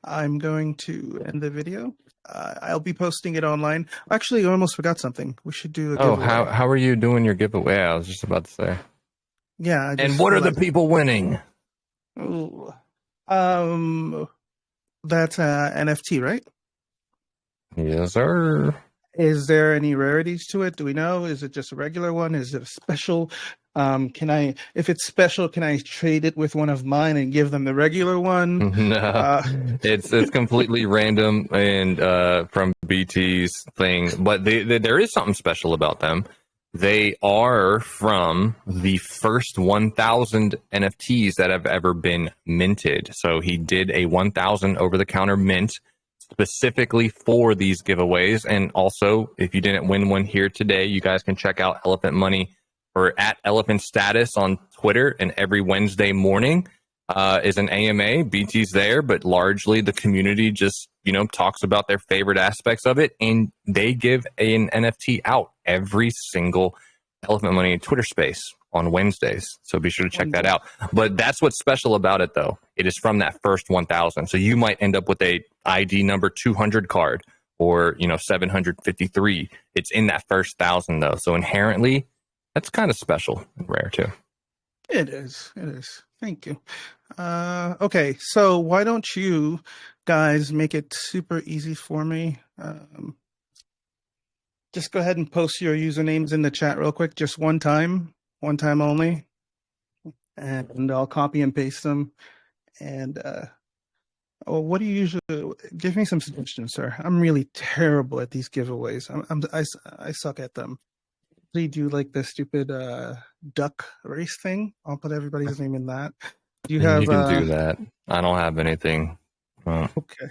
I'm going to end the video. I'll be posting it online. Actually, I almost forgot something. We should do a Oh, giveaway. how are you doing your giveaway? I was just about to say. Yeah, I And just what are the realized. people winning? Ooh. Um, that's NFT, right? Yes, sir. Is there any rarities to it? Do we know? Is it just a regular one? Is it a special? If it's special, can I trade it with one of mine and give them the regular one? No, Uh, it's completely random and from BT's thing, but there is something special about them. They are from the first 1,000 NFTs that have ever been minted. So he did a 1,000 over-the-counter mint specifically for these giveaways. And also, if you didn't win one here today, you guys can check out Elephant Money or at Elephant Status on Twitter. And every Wednesday morning is an AMA. BT's there, but largely the community just, talks about their favorite aspects of it. And they give an NFT out every single Elephant Money Twitter space on Wednesdays. So be sure to check that out. But that's what's special about it, though. It is from that first 1,000. So you might end up with a ID number 200 card or, 753. It's in that first 1,000, though. So inherently, that's kind of special and rare, too. It is. It is. Thank you. Okay, so why don't you guys make it super easy for me? Just go ahead and post your usernames in the chat real quick, just one time only, and I'll copy and paste them. And what do you usually give me some suggestions, sir? I'm really terrible at these giveaways. I suck at them. They do like the stupid duck race thing. I'll put everybody's name in that. Do you have You can do that. I don't have anything. okay.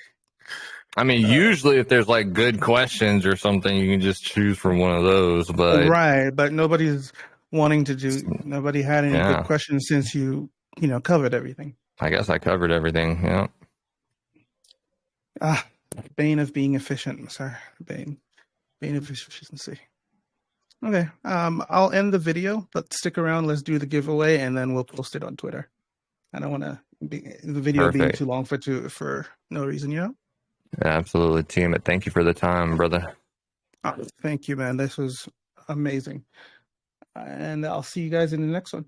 I mean, usually if there's like good questions or something, you can just choose from one of those. But Right, but nobody's wanting to do. Nobody had any good yeah, questions since you covered everything. I guess I covered everything. Yeah. Ah, bane of being efficient, sir. Bane of efficiency. Okay, I'll end the video, but stick around. Let's do the giveaway, and then we'll post it on Twitter. I don't want the video being Perfect. too long for no reason, Absolutely, team. It. Thank you for the time, brother. Oh, thank you, man. This was amazing, and I'll see you guys in the next one.